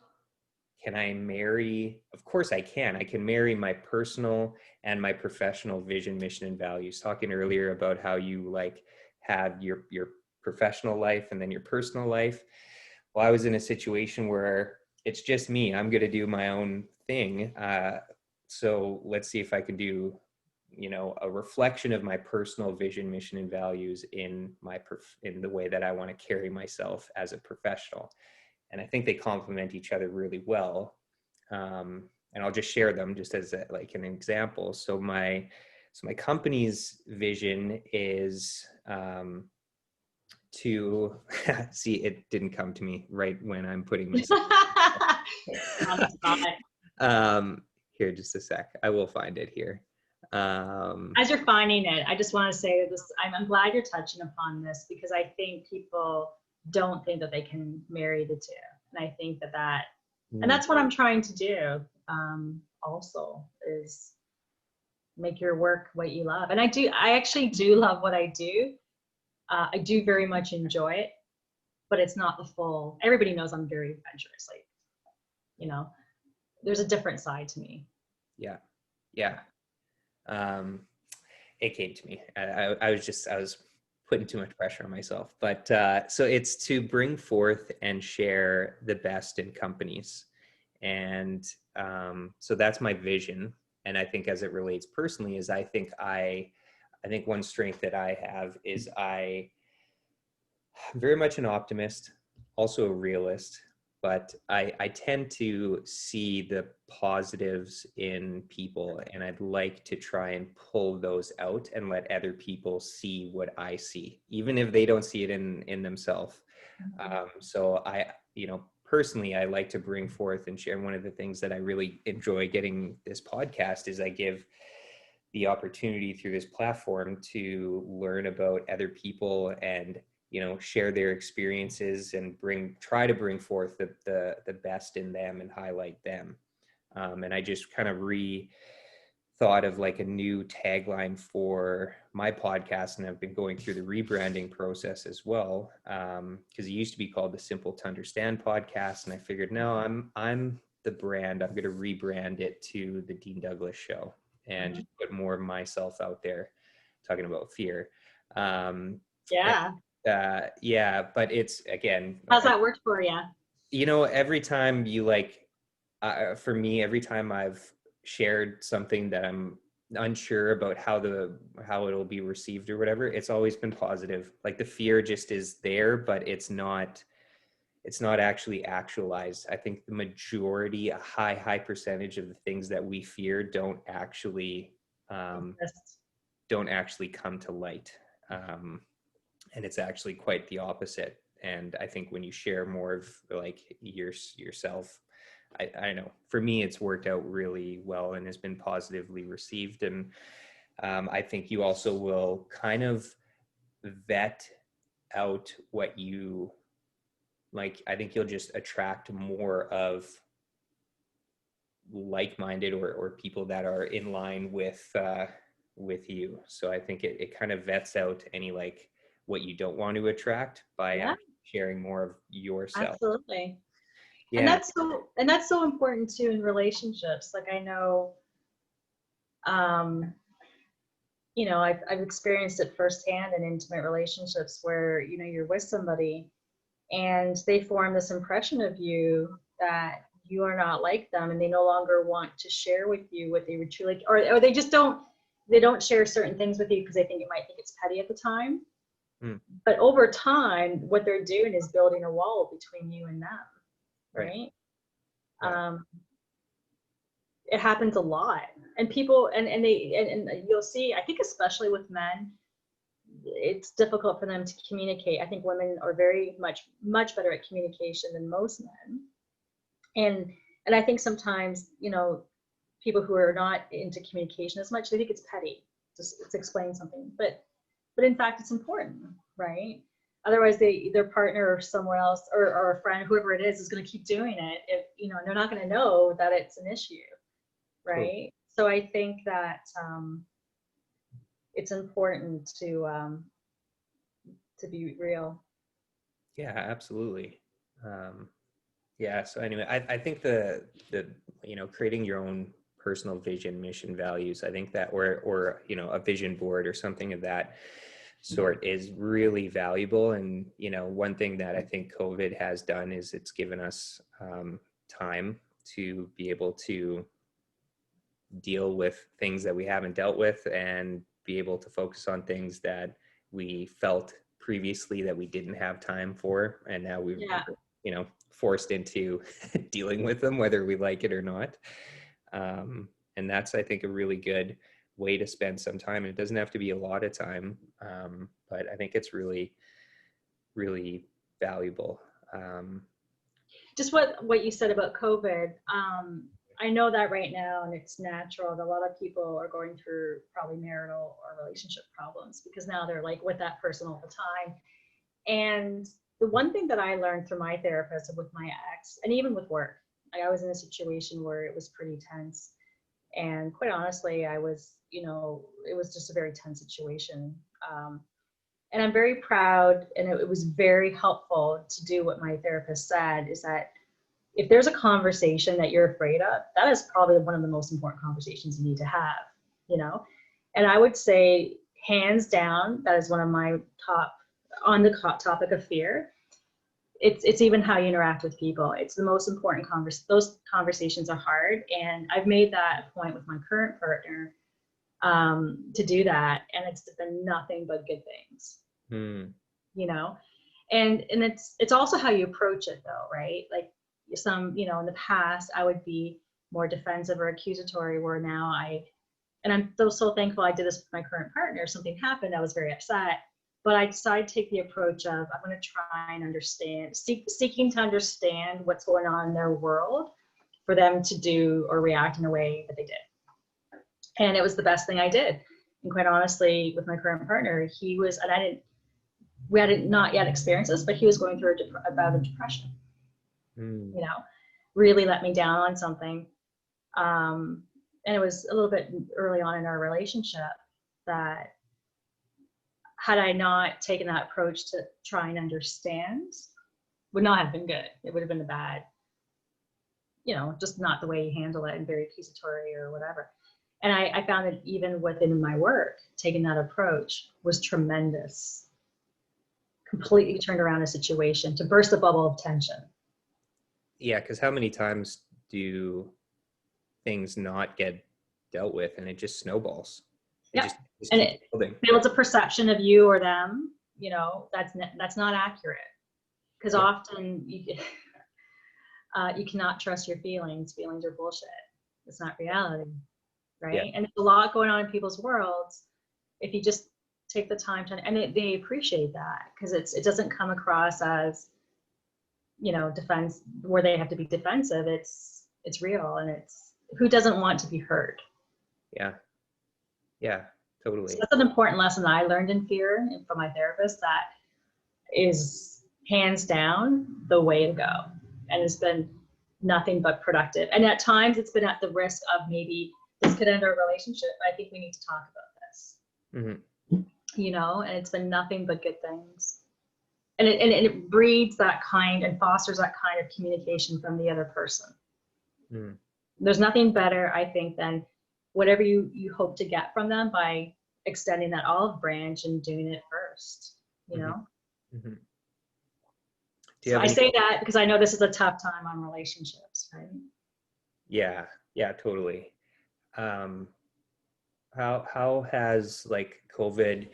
can I marry? Of course I can. I can marry my personal and my professional vision, mission, and values. Talking earlier about how you have your professional life and then your personal life. Well, I was in a situation where it's just me. I'm going to do my own thing. So let's see if I can do a reflection of my personal vision, mission, and values in the way that I want to carry myself as a professional. And I think they complement each other really well. And I'll just share them just as like an example. So my company's vision is to see, it didn't come to me right when I'm putting myself here, just a sec. I will find it here. As you're finding it, I just want to say that I'm glad you're touching upon this, because I think people don't think that they can marry the two. And I think and that's what I'm trying to do also, is make your work what you love. And I actually do love what I do. I do very much enjoy it, but it's not the full, everybody knows I'm very adventurous. Like, there's a different side to me. Yeah. It came to me. I was putting too much pressure on myself, but so it's to bring forth and share the best in companies. And so that's my vision. And I think as it relates personally is I think one strength that I have is I'm very much an optimist, also a realist, but I tend to see the positives in people, and I'd like to try and pull those out and let other people see what I see, even if they don't see it in themselves. So personally, I like to bring forth and share. One of the things that I really enjoy getting this podcast is I give the opportunity through this platform to learn about other people and share their experiences and try to bring forth the best in them and highlight them. And I just kind of thought of like a new tagline for my podcast, and I've been going through the rebranding process as well, because it used to be called the Simple to Understand podcast, and I figured, no, I'm the brand. I'm going to rebrand it to the Dean Douglas Show and just put more of myself out there talking about fear. But it's, again, how's that worked for you? Every time for me, every time I've shared something that I'm unsure about how it'll be received or whatever, it's always been positive. Like the fear just is there, but it's not actually actualized. I think the majority, a high percentage of the things that we fear don't actually come to light. And it's actually quite the opposite. And I think when you share more of like yourself, I know for me, it's worked out really well and has been positively received. And I think you also will kind of vet out what you like. I think you'll just attract more of like-minded or people that are in line with you. So I think it kind of vets out any like what you don't want to attract by sharing more of yourself. Absolutely. Yeah. And that's so important too in relationships. Like I know, I've experienced it firsthand in intimate relationships where, you're with somebody and they form this impression of you that you are not like them, and they no longer want to share with you what they were truly, or they just don't share certain things with you because they think it's petty at the time. But over time, what they're doing is building a wall between you and them, right? It happens a lot, and people, and you'll see, I think especially with men, it's difficult for them to communicate. I think women are very much better at communication than most men, and I think sometimes people who are not into communication as much, they think it's petty, just it's explaining something, but in fact it's important, right? Otherwise their partner or somewhere else or a friend, whoever it is going to keep doing it if they're not going to know that it's an issue, right? Cool. So I think that it's important to be real. Yeah, absolutely. So anyway, I think the creating your own personal vision, mission, values, I think that or a vision board or something of that sort is really valuable. And one thing that I think COVID has done is it's given us time to be able to deal with things that we haven't dealt with and be able to focus on things that we felt previously that we didn't have time for, and now we've forced into dealing with them whether we like it or not. And that's, I think, a really good way to spend some time. And it doesn't have to be a lot of time, but I think it's really, really valuable. Just what you said about COVID, I know that right now, and it's natural that a lot of people are going through probably marital or relationship problems because now they're like with that person all the time. And the one thing that I learned through my therapist and with my ex, and even with work, I was in a situation where it was pretty tense. And quite honestly, I was, it was just a very tense situation. And I'm very proud, and it was very helpful to do what my therapist said, is that if there's a conversation that you're afraid of, that is probably one of the most important conversations you need to have, And I would say, hands down, that is one of my top, on the topic of fear. It's even how you interact with people. It's the most important those conversations are hard. And I've made that a point with my current partner to do that. And it's been nothing but good things, And it's also how you approach it though, right? Like in the past I would be more defensive or accusatory, where now and I'm so thankful I did this with my current partner. Something happened, I was very upset. But I decided to take the approach of, I'm going to try and understand, seeking to understand what's going on in their world for them to do or react in a way that they did. And it was the best thing I did. And quite honestly, with my current partner, we hadn't not yet experienced this, but he was going through a bout of depression. Really let me down on something. And it was a little bit early on in our relationship that, had I not taken that approach to try and understand, would not have been good. It would have been a bad, just not the way you handle it and very accusatory or whatever. And I found that even within my work, taking that approach was tremendous. Completely turned around a situation to burst a bubble of tension. Yeah, because how many times do things not get dealt with and it just snowballs? It builds a perception of you or them, that's not accurate. Because often you cannot trust your feelings. Feelings are bullshit. It's not reality, right? Yeah. And there's a lot going on in people's worlds. If you just take the time to, and they appreciate that, because it doesn't come across as, defense, where they have to be defensive. It's real, and it's who doesn't want to be heard. Yeah, totally. So that's an important lesson that I learned in fear from my therapist. That is hands down the way to go. And it's been nothing but productive. And at times it's been at the risk of maybe this could end our relationship. I think we need to talk about this. And it's been nothing but good things. And it breeds that kind and fosters that kind of communication from the other person. There's nothing better, I think, than whatever you hope to get from them by extending that olive branch and doing it first, So I say that because I know this is a tough time on relationships, right? Yeah, totally. How has COVID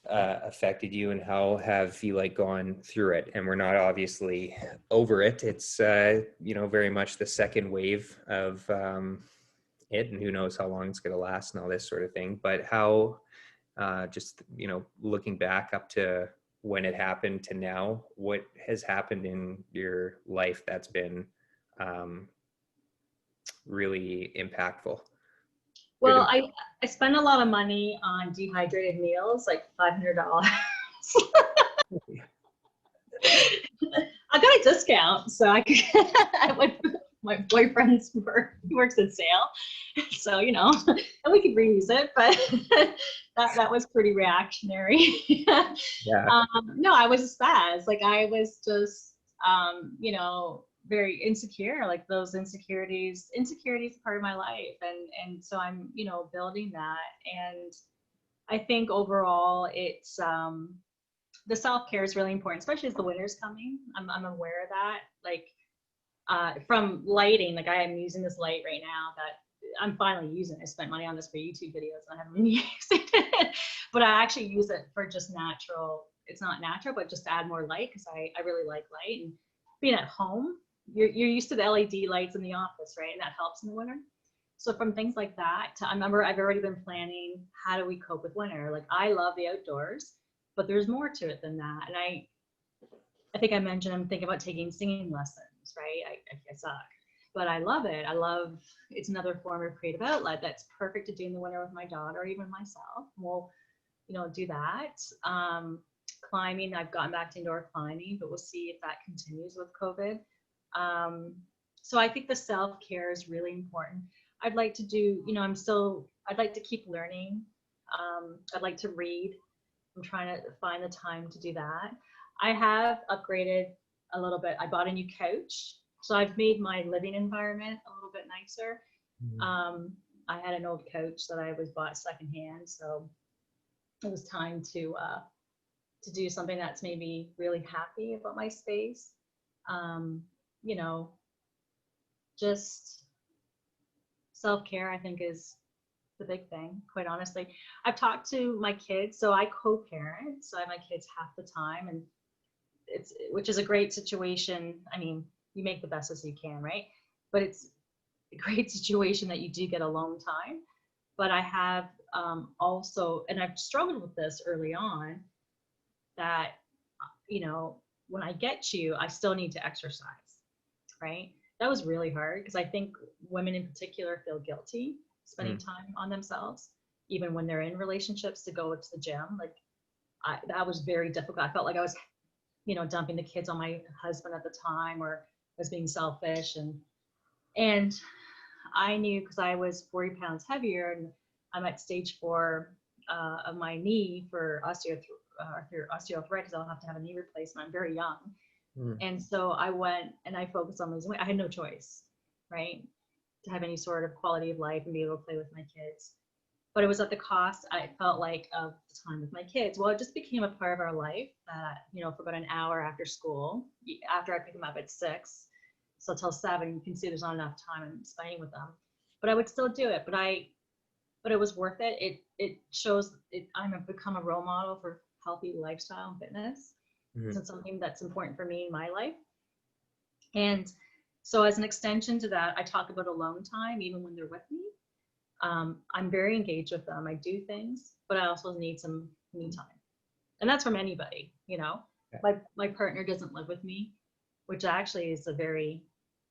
affected you, and how have you gone through it? And we're not obviously over it. It's very much the second wave of it, and who knows how long it's going to last and all this sort of thing. But how, just looking back up to when it happened to now, what has happened in your life that's been really impactful? Well, I spend a lot of money on dehydrated meals, like $500. I got a discount, so I could. My boyfriend's works at sale, so and we could reuse it, but that was pretty reactionary. Yeah. No, I was spaz. I was just very insecure. Those insecurities part of my life, and so I'm building that. And I think overall it's the self-care is really important, especially as the winter's coming. I'm aware of that. From lighting, I am using this light right now that I'm finally using it. I spent money on this for YouTube videos and I haven't been using it, but I actually use it for just natural. It's not natural, but just to add more light, because I really like light. And being at home, you're used to the LED lights in the office, right? And that helps in the winter. So from things like that to, I remember I've already been planning, how do we cope with winter? Like, I love the outdoors, but there's more to it than that. And I think I mentioned I'm thinking about taking singing lessons, right? I suck, but I love it. It's another form of creative outlet that's perfect to do in the winter with my daughter or even myself. We'll, do that. Climbing, I've gotten back to indoor climbing, but we'll see if that continues with COVID. So I think the self-care is really important. I'd like to do, I'd like to keep learning. I'd like to read. I'm trying to find the time to do that. I have upgraded a little bit. I bought a new couch. So I've made my living environment a little bit nicer. Mm-hmm. I had an old couch that I bought secondhand. So it was time to do something that's made me really happy about my space. Just self-care, I think, is the big thing, quite honestly. I've talked to my kids, so I co-parent, so I have my kids half the time, and which is a great situation. I mean, you make the best as you can, right? But it's a great situation that you do get alone time. But I have also, and I've struggled with this early on, that, when I get you, I still need to exercise, right? That was really hard, because I think women in particular feel guilty spending time on themselves, even when they're in relationships, to go to the gym. Like, that was very difficult. I felt like I was, dumping the kids on my husband at the time, or I was being selfish. And I knew, because I was 40 pounds heavier, and I'm at stage 4 of my knee for osteoarthritis. I'll have to have a knee replacement. I'm very young. And so I went and I focused on losing weight. I had no choice, right, to have any sort of quality of life and be able to play with my kids. But it was at the cost, I felt like, of the time with my kids. Well, it just became a part of our life that, for about an hour after school, after I pick them up at 6, so till 7, you can see there's not enough time I'm spending with them. But I would still do it. But it was worth it. It shows I've become a role model for healthy lifestyle and fitness. So it's something that's important for me in my life. And so as an extension to that, I talk about alone time, even when they're with me. I'm very engaged with them. I do things, but I also need some me time. And that's from anybody, Yeah. My partner doesn't live with me, which actually is a very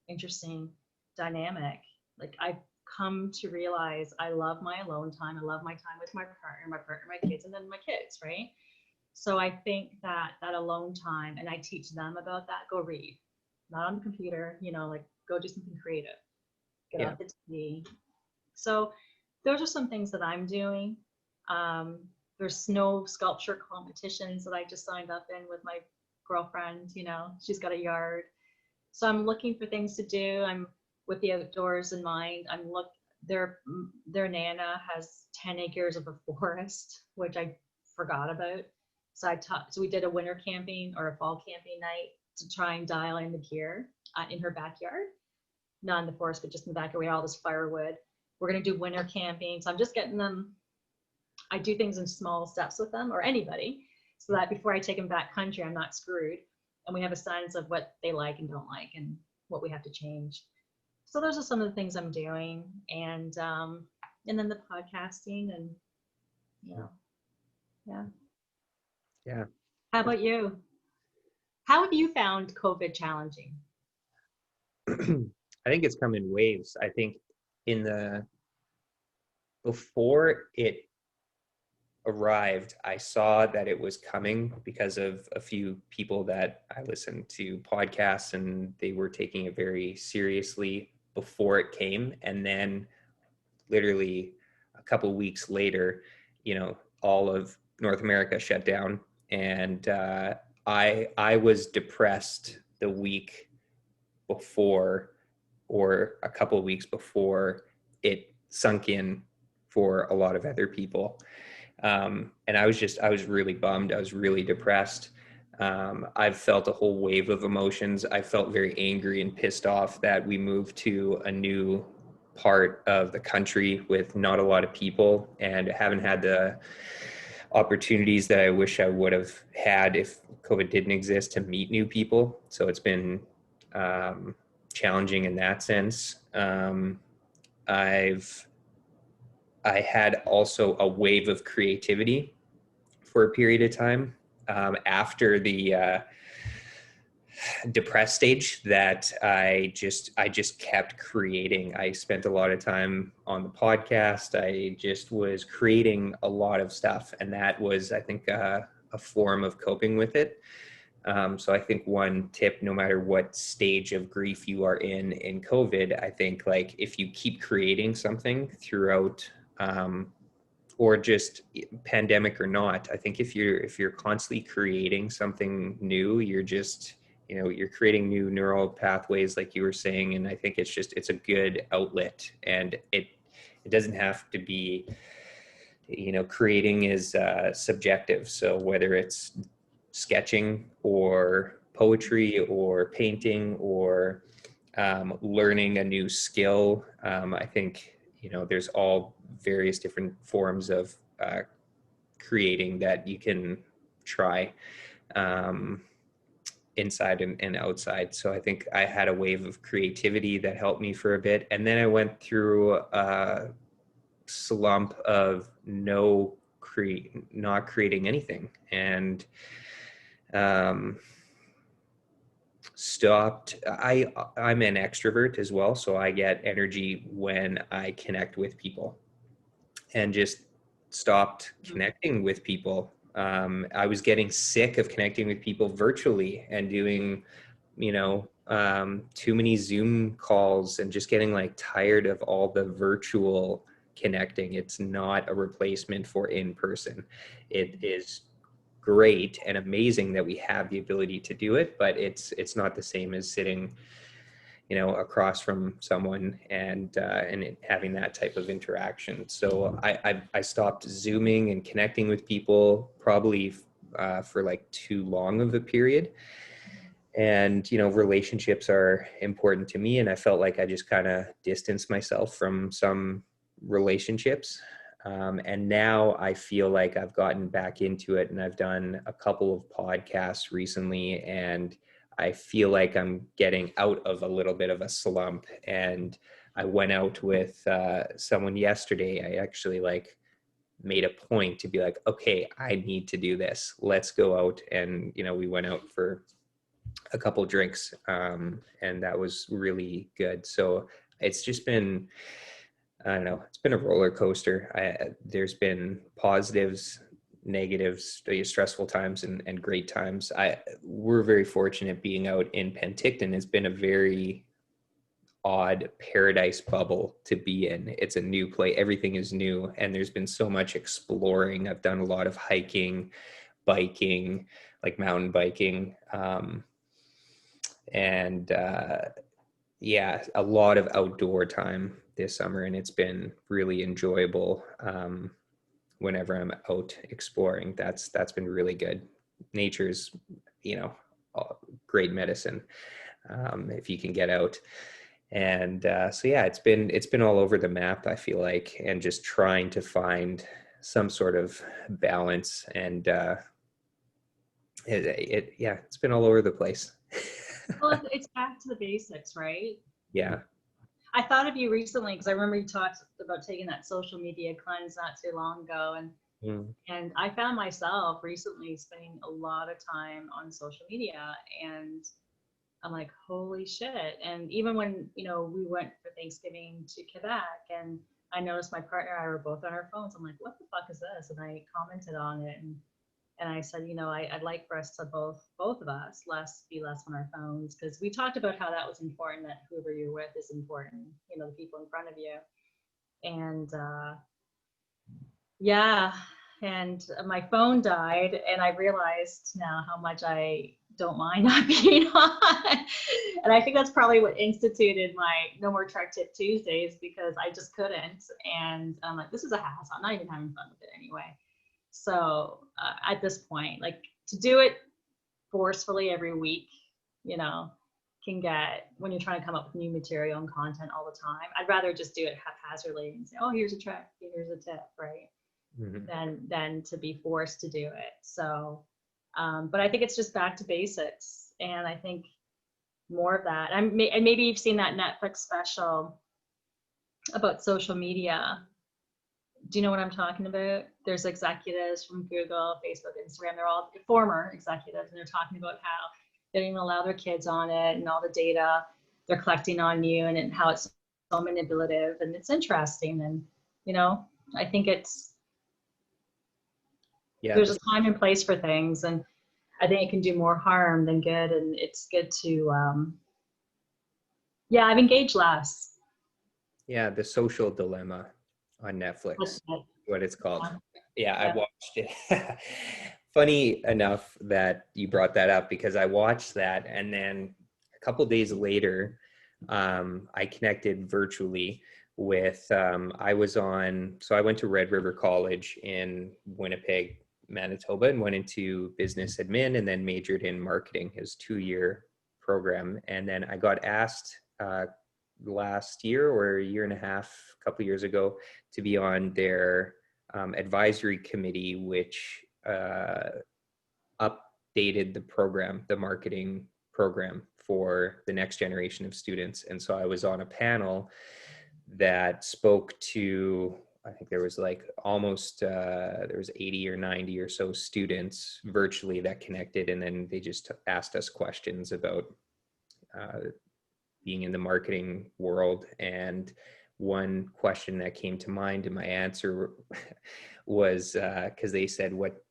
interesting dynamic. Like, I've come to realize I love my alone time. I love my time with my partner, my kids, and then my kids, right? So I think that alone time, and I teach them about that. Go read, not on the computer, go do something creative, get off the TV. So those are some things that I'm doing. There's snow sculpture competitions that I just signed up in with my girlfriend. She's got a yard. So I'm looking for things to do. I'm with the outdoors in mind. Their Nana has 10 acres of a forest, which I forgot about. So so we did a winter camping or a fall camping night to try and dial in the gear in her backyard, not in the forest, but just in the backyard. We had all this firewood. We're going to do winter camping. So I'm just getting them. I do things in small steps with them, or anybody, so that before I take them back country, I'm not screwed. And we have a sense of what they like and don't like, and what we have to change. So those are some of the things I'm doing. And then the podcasting, and, Yeah. How about you? How have you found COVID challenging? I think it's come in waves. I think before it arrived, I saw that it was coming because of a few people that I listened to podcasts, and they were taking it very seriously before it came. And then literally a couple of weeks later, all of North America shut down. And I was depressed the week before, or a couple of weeks before it sunk in for a lot of other people. And I was really bummed. I was really depressed. I've felt a whole wave of emotions. I felt very angry and pissed off that we moved to a new part of the country with not a lot of people, and haven't had the opportunities that I wish I would have had if COVID didn't exist to meet new people. So it's been challenging in that sense. I had also a wave of creativity for a period of time after the depressed stage that I just kept creating. I spent a lot of time on the podcast. I just was creating a lot of stuff, and that was, I think, a form of coping with it. So I think one tip, no matter what stage of grief you are in COVID, I think, like, if you keep creating something throughout, or just pandemic or not, I think if you're constantly creating something new, you're just, you're creating new neural pathways, like you were saying. And I think it's a good outlet, and it doesn't have to be, creating is subjective. So whether it's sketching or poetry or painting or learning a new skill, I think, there's all various different forms of creating that you can try. Inside and outside. So I think I had a wave of creativity that helped me for a bit. And then I went through a slump of not creating anything, and stopped. I'm an extrovert as well, so I get energy when I connect with people, and just stopped connecting with people. I was getting sick of connecting with people virtually and doing, too many Zoom calls, and just getting like tired of all the virtual connecting. It's not a replacement for in person. It is great and amazing that we have the ability to do it, but it's not the same as sitting, across from someone and having that type of interaction. So I stopped Zooming and connecting with people probably for like too long of a period. And, relationships are important to me, and I felt like I just kind of distanced myself from some relationships. And now I feel like I've gotten back into it, and I've done a couple of podcasts recently, and I feel like I'm getting out of a little bit of a slump. And I went out with someone yesterday. I actually made a point to be like, okay, I need to do this. Let's go out. And, we went out for a couple drinks, and that was really good. So it's just been, I don't know, it's been a roller coaster. There's been positives, negatives, stressful times, and great times. We're very fortunate being out in Penticton. Has been a very odd paradise bubble to be in. It's a new place. Everything is new, and there's been so much exploring. I've done a lot of hiking, biking, like mountain biking, and yeah, a lot of outdoor time this summer, and it's been really enjoyable. Whenever I'm out exploring, that's been really good. Nature's, great medicine, if you can get out. And so yeah, it's been all over the map, I feel like, and just trying to find some sort of balance. And it's been all over the place. Well, it's back to the basics, right? Yeah. I thought of you recently because I remember you talked about taking that social media cleanse not too long ago, and I found myself recently spending a lot of time on social media, and I'm like, holy shit. And even when, we went for Thanksgiving to Quebec, and I noticed my partner and I were both on our phones. I'm like, what the fuck is this? And I commented on it, and I said, I'd like for us to both of us be less on our phones, because we talked about how that was important, that whoever you're with is important, the people in front of you. And yeah, and my phone died, and I realized now how much I don't mind not being on. And I think that's probably what instituted my No More Trek Tip Tuesdays, because I just couldn't. And I'm like, this is a hassle. I'm not even having fun with it anyway. So at this point, like, to do it forcefully every week, can get when you're trying to come up with new material and content all the time. I'd rather just do it haphazardly and say, oh, here's a trick, here's a tip, right? Than to be forced to do it. So, but I think it's just back to basics. And I think more of that. And maybe you've seen that Netflix special about social media. Do you know what I'm talking about? There's executives from Google, Facebook, Instagram. They're all former executives, and they're talking about how they don't even allow their kids on it and all the data they're collecting on you and how it's so manipulative. And it's interesting. And, you know, I think there's a time and place for things. And I think it can do more harm than good. And it's good to, I've engaged less. Yeah, The Social Dilemma on Netflix, what it's called. Yeah, I watched it. Funny enough that you brought that up, because I watched that, and then a couple days later, I connected virtually with, I went to Red River College in Winnipeg, Manitoba, and went into business admin and then majored in marketing. It was a 2-year program. And then I got asked last year or a year and a half, a couple years ago, to be on their advisory committee, which updated the program, the marketing program for the next generation of students. And so I was on a panel that spoke to, I think there was like almost, there was 80 or 90 or so students virtually that connected. And then they just asked us questions about being in the marketing world. And one question that came to mind in my answer was, because they said, what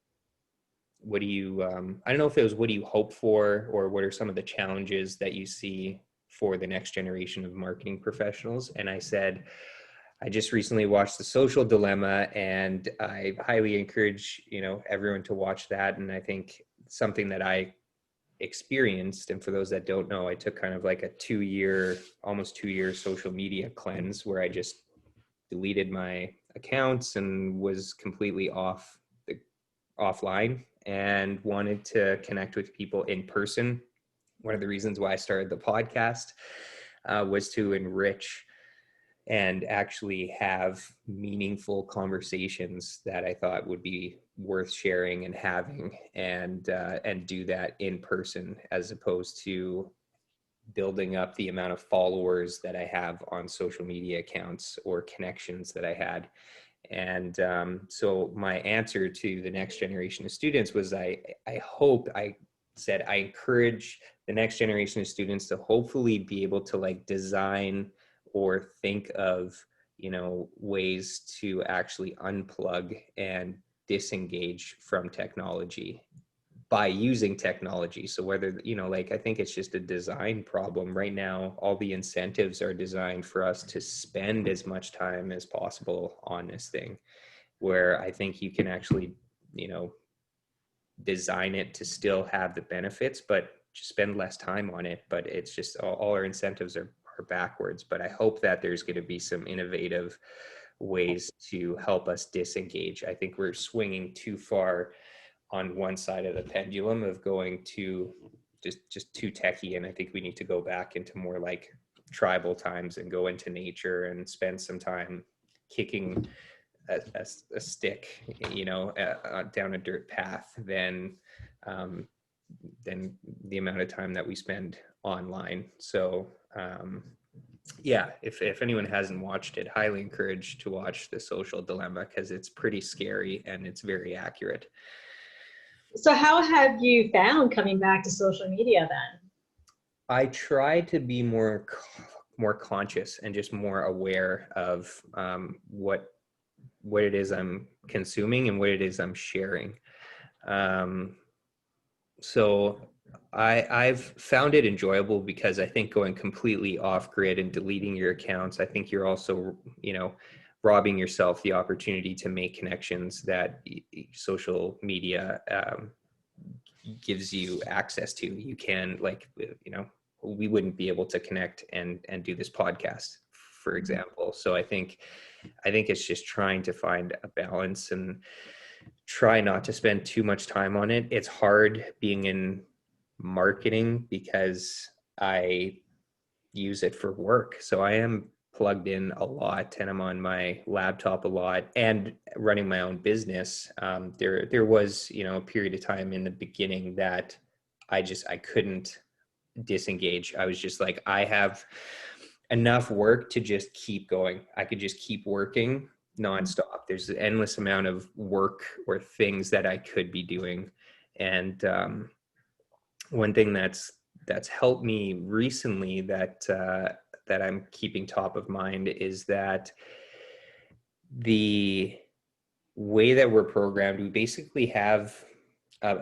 do you, I don't know if it was, what do you hope for, or what are some of the challenges that you see for the next generation of marketing professionals? And I said, I just recently watched The Social Dilemma, and I highly encourage, everyone to watch that. And I think something that I experienced, and for those that don't know, I took kind of like a almost 2-year social media cleanse, where I just deleted my accounts and was completely offline and wanted to connect with people in person. One of the reasons why I started the podcast was to enrich and actually have meaningful conversations that I thought would be worth sharing and having, and do that in person, as opposed to building up the amount of followers that I have on social media accounts or connections that I had. And so my answer to the next generation of students was, I encourage the next generation of students to hopefully be able to like design or think of, ways to actually unplug and disengage from technology by using technology. So whether, I think it's just a design problem right now. All the incentives are designed for us to spend as much time as possible on this thing, where I think you can actually, design it to still have the benefits, but just spend less time on it. But it's just all our incentives are backwards. But I hope that there's going to be some innovative ways to help us disengage. I think we're swinging too far on one side of the pendulum of going to just too techie. And I think we need to go back into more like tribal times and go into nature and spend some time kicking a stick, down a dirt path than the amount of time that we spend online. So if anyone hasn't watched it, highly encouraged to watch The Social Dilemma, because it's pretty scary and it's very accurate. So how have you found coming back to social media then? I try to be more conscious and just more aware of what it is I'm consuming and what it is I'm sharing. So I've found it enjoyable, because I think going completely off grid and deleting your accounts, I think you're also, robbing yourself the opportunity to make connections that social media gives you access to. You can, we wouldn't be able to connect and do this podcast, for example. So I think it's just trying to find a balance and try not to spend too much time on it. It's hard being in marketing, because I use it for work. So I am plugged in a lot, and I'm on my laptop a lot and running my own business. There was, a period of time in the beginning that I couldn't disengage. I was just like, I have enough work to just keep going. I could just keep working nonstop. There's an endless amount of work or things that I could be doing. And one thing that's helped me recently that I'm keeping top of mind is that the way that we're programmed, we basically have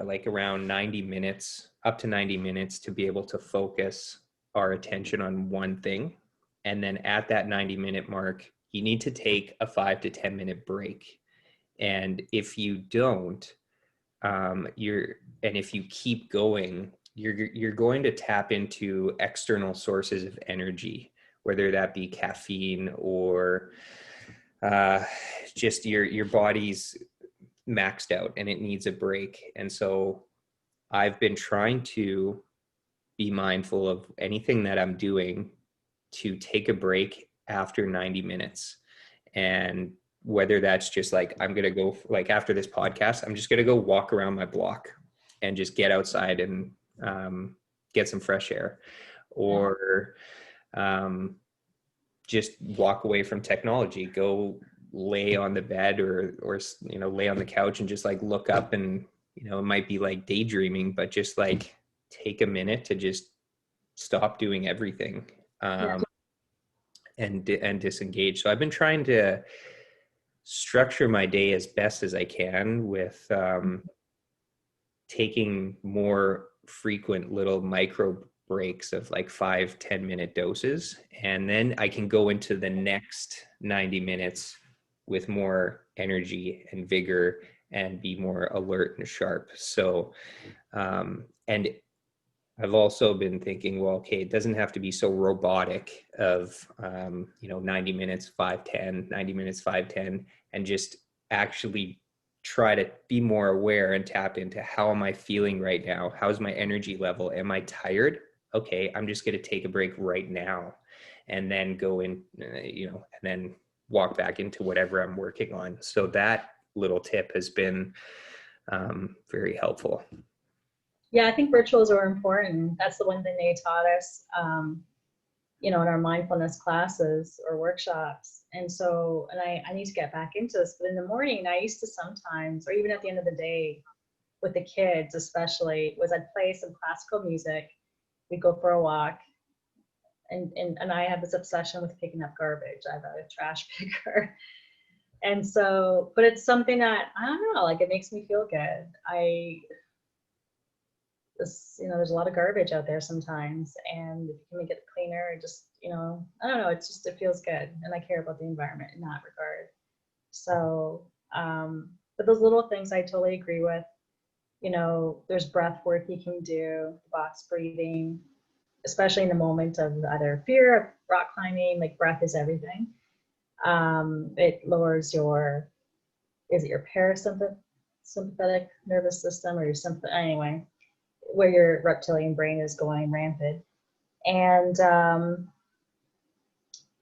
like around 90 minutes, up to 90 minutes to be able to focus our attention on one thing. And then at that 90-minute mark, you need to take a 5 to 10 minute break. And if you don't, and if you keep going, you're going to tap into external sources of energy, whether that be caffeine or just your body's maxed out and it needs a break. And so I've been trying to be mindful of anything that I'm doing to take a break after 90 minutes. And whether that's just like, I'm going to go, like after this podcast, I'm just going to go walk around my block and just get outside and get some fresh air, or just walk away from technology, go lay on the bed or lay on the couch and just like look up, and it might be like daydreaming, but just like take a minute to just stop doing everything and disengage. So I've been trying to structure my day as best as I can with taking more frequent little micro breaks of like 5-10 minute doses, and then I can go into the next 90 minutes with more energy and vigor and be more alert and sharp. So and I've also been thinking, well, okay, it doesn't have to be so robotic of 90 minutes 5-10, 90 minutes 5-10, and just actually try to be more aware and tap into, how am I feeling right now? How's my energy level? Am I tired? Okay, I'm just going to take a break right now, and then go in, and then walk back into whatever I'm working on. So that little tip has been very helpful. Yeah, I think rituals are important. That's the one thing they taught us, in our mindfulness classes or workshops. And so, and I need to get back into this, but in the morning, I used to sometimes, or even at the end of the day with the kids especially, was I'd play some classical music, we'd go for a walk, and I have this obsession with picking up garbage. I have a trash picker. And so, but it's something that, I don't know, like it makes me feel good. There's a lot of garbage out there sometimes, and if you can make it cleaner, it just, I don't know, it feels good, and I care about the environment in that regard. So, but those little things I totally agree with. There's breath work you can do, box breathing, especially in the moment of either fear of rock climbing. Like, breath is everything. It lowers your parasympathetic nervous system, or your anyway, where your reptilian brain is going rampant. And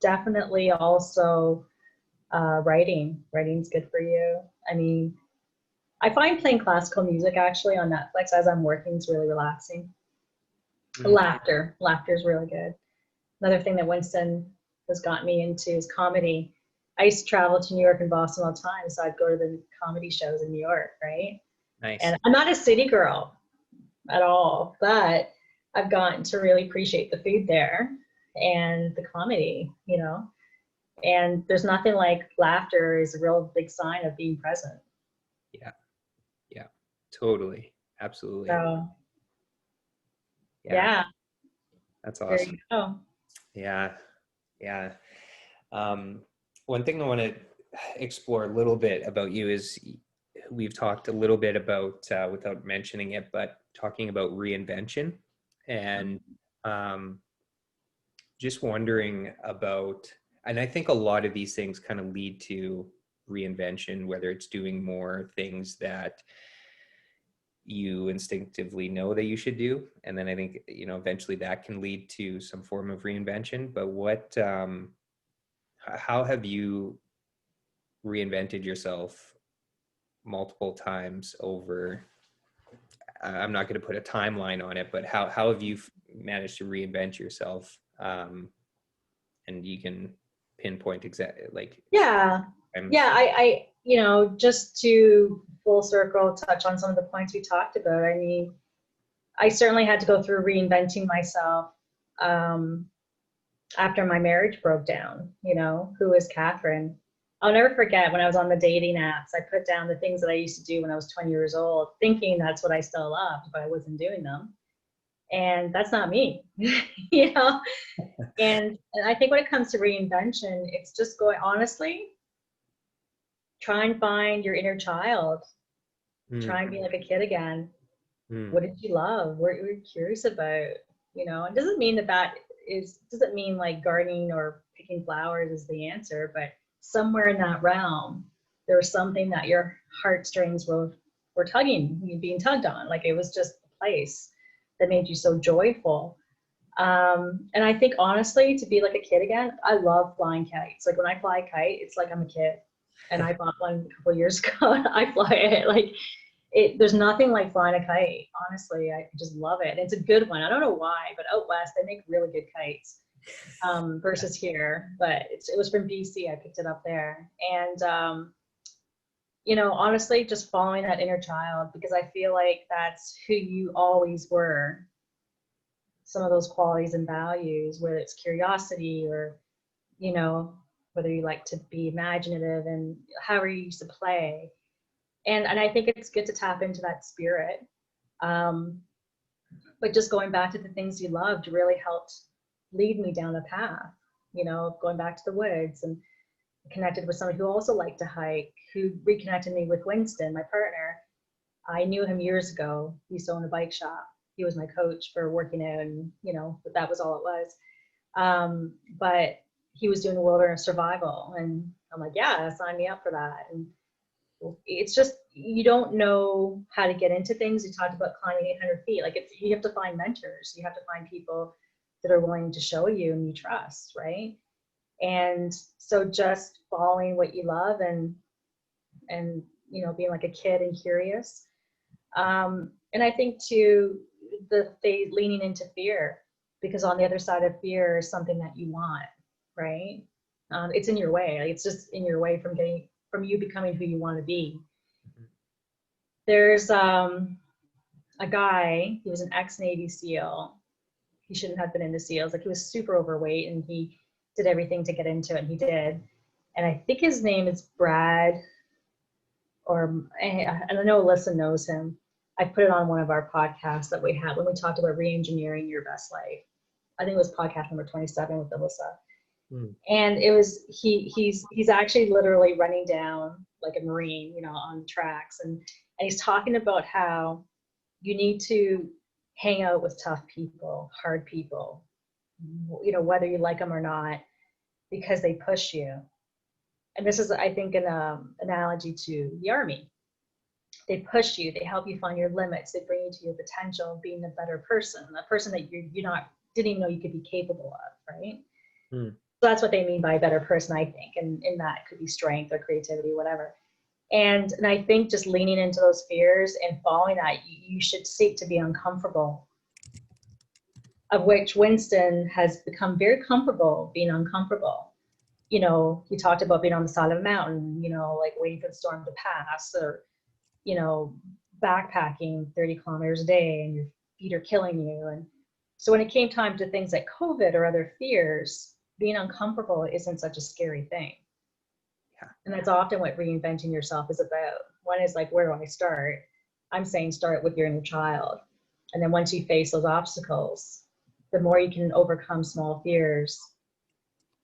definitely also writing's good for you. I mean, I find playing classical music actually on Netflix as I'm working is really relaxing. Laughter is really good. Another thing that Winston has got me into is comedy. I used to travel to New York and Boston all the time, so I'd go to the comedy shows in New York, right? Nice. And I'm not a city girl at all, but I've gotten to really appreciate the food there and the comedy, and there's nothing like laughter is a real big sign of being present. Yeah, totally. Absolutely. So, yeah. That's awesome. There you go. Yeah. One thing I want to explore a little bit about you is, we've talked a little bit about, without mentioning it, but talking about reinvention, and just wondering about, and I think a lot of these things kind of lead to reinvention, whether it's doing more things that you instinctively know that you should do. And then I think, eventually that can lead to some form of reinvention. But how have you reinvented yourself multiple times over? I'm not going to put a timeline on it, but how have you managed to reinvent yourself? And you can pinpoint exactly like. Yeah. I just to full circle touch on some of the points we talked about. I mean, I certainly had to go through reinventing myself after my marriage broke down. Who is Catharine? I'll never forget when I was on the dating apps, I put down the things that I used to do when I was 20 years old, thinking that's what I still loved, but I wasn't doing them. And that's not me, And I think when it comes to reinvention, it's just honestly, try and find your inner child. Try and be like a kid again. What did you love? What were you curious about? It doesn't mean doesn't mean like gardening or picking flowers is the answer, but somewhere in that realm, there was something that your heartstrings were being tugged on. Like it was just a place that made you so joyful. And I think honestly, to be like a kid again, I love flying kites. Like when I fly a kite, it's like I'm a kid. And I bought one a couple of years ago. I fly it like there's nothing like flying a kite. Honestly, I just love it. It's a good one. I don't know why, but out west they make really good kites versus here. But it was from BC. I picked it up there, and honestly, just following that inner child, because I feel like that's who you always were. Some of those qualities and values, whether it's curiosity or whether you like to be imaginative and however you used to play. And I think it's good to tap into that spirit. But just going back to the things you loved really helped lead me down the path, going back to the woods, and connected with somebody who also liked to hike, who reconnected me with Winston, my partner. I knew him years ago. He used to own a bike shop. He was my coach for working out, and but that was all it was. But he was doing wilderness survival, and I'm like, yeah, sign me up for that. And it's just, you don't know how to get into things. You talked about climbing 800 feet. Like you have to find mentors. You have to find people that are willing to show you and you trust, right? And so just following what you love and being like a kid and curious. And I think too, leaning into fear, because on the other side of fear is something that you want, right? It's in your way. Like it's just in your way from you becoming who you want to be. There's a guy, he was an ex-Navy SEAL. He shouldn't have been into SEALs. Like he was super overweight and he did everything to get into it, and he did. And I think his name is Brad, and I know Alyssa knows him. I put it on one of our podcasts that we had when we talked about re-engineering your best life. I think it was podcast number 27 with Alyssa. And it was, he's actually literally running down like a Marine, on tracks. And he's talking about how you need to hang out with tough people, hard people, whether you like them or not, because they push you. And this is, I think, an analogy to the Army. They push you, they help you find your limits, they bring you to your potential of being a better person, a person that didn't even know you could be capable of, right? So that's what they mean by a better person, I think. And in that could be strength or creativity, whatever. And I think just leaning into those fears and following that, you should seek to be uncomfortable, of which Winston has become very comfortable being uncomfortable. He talked about being on the side of a mountain, like waiting for the storm to pass, or, backpacking 30 kilometers a day and your feet are killing you. And so when it came time to things like COVID or other fears, being uncomfortable isn't such a scary thing. Yeah. And that's often what reinventing yourself is about. One is like, where do I start? I'm saying start with your inner child. And then once you face those obstacles, the more you can overcome small fears,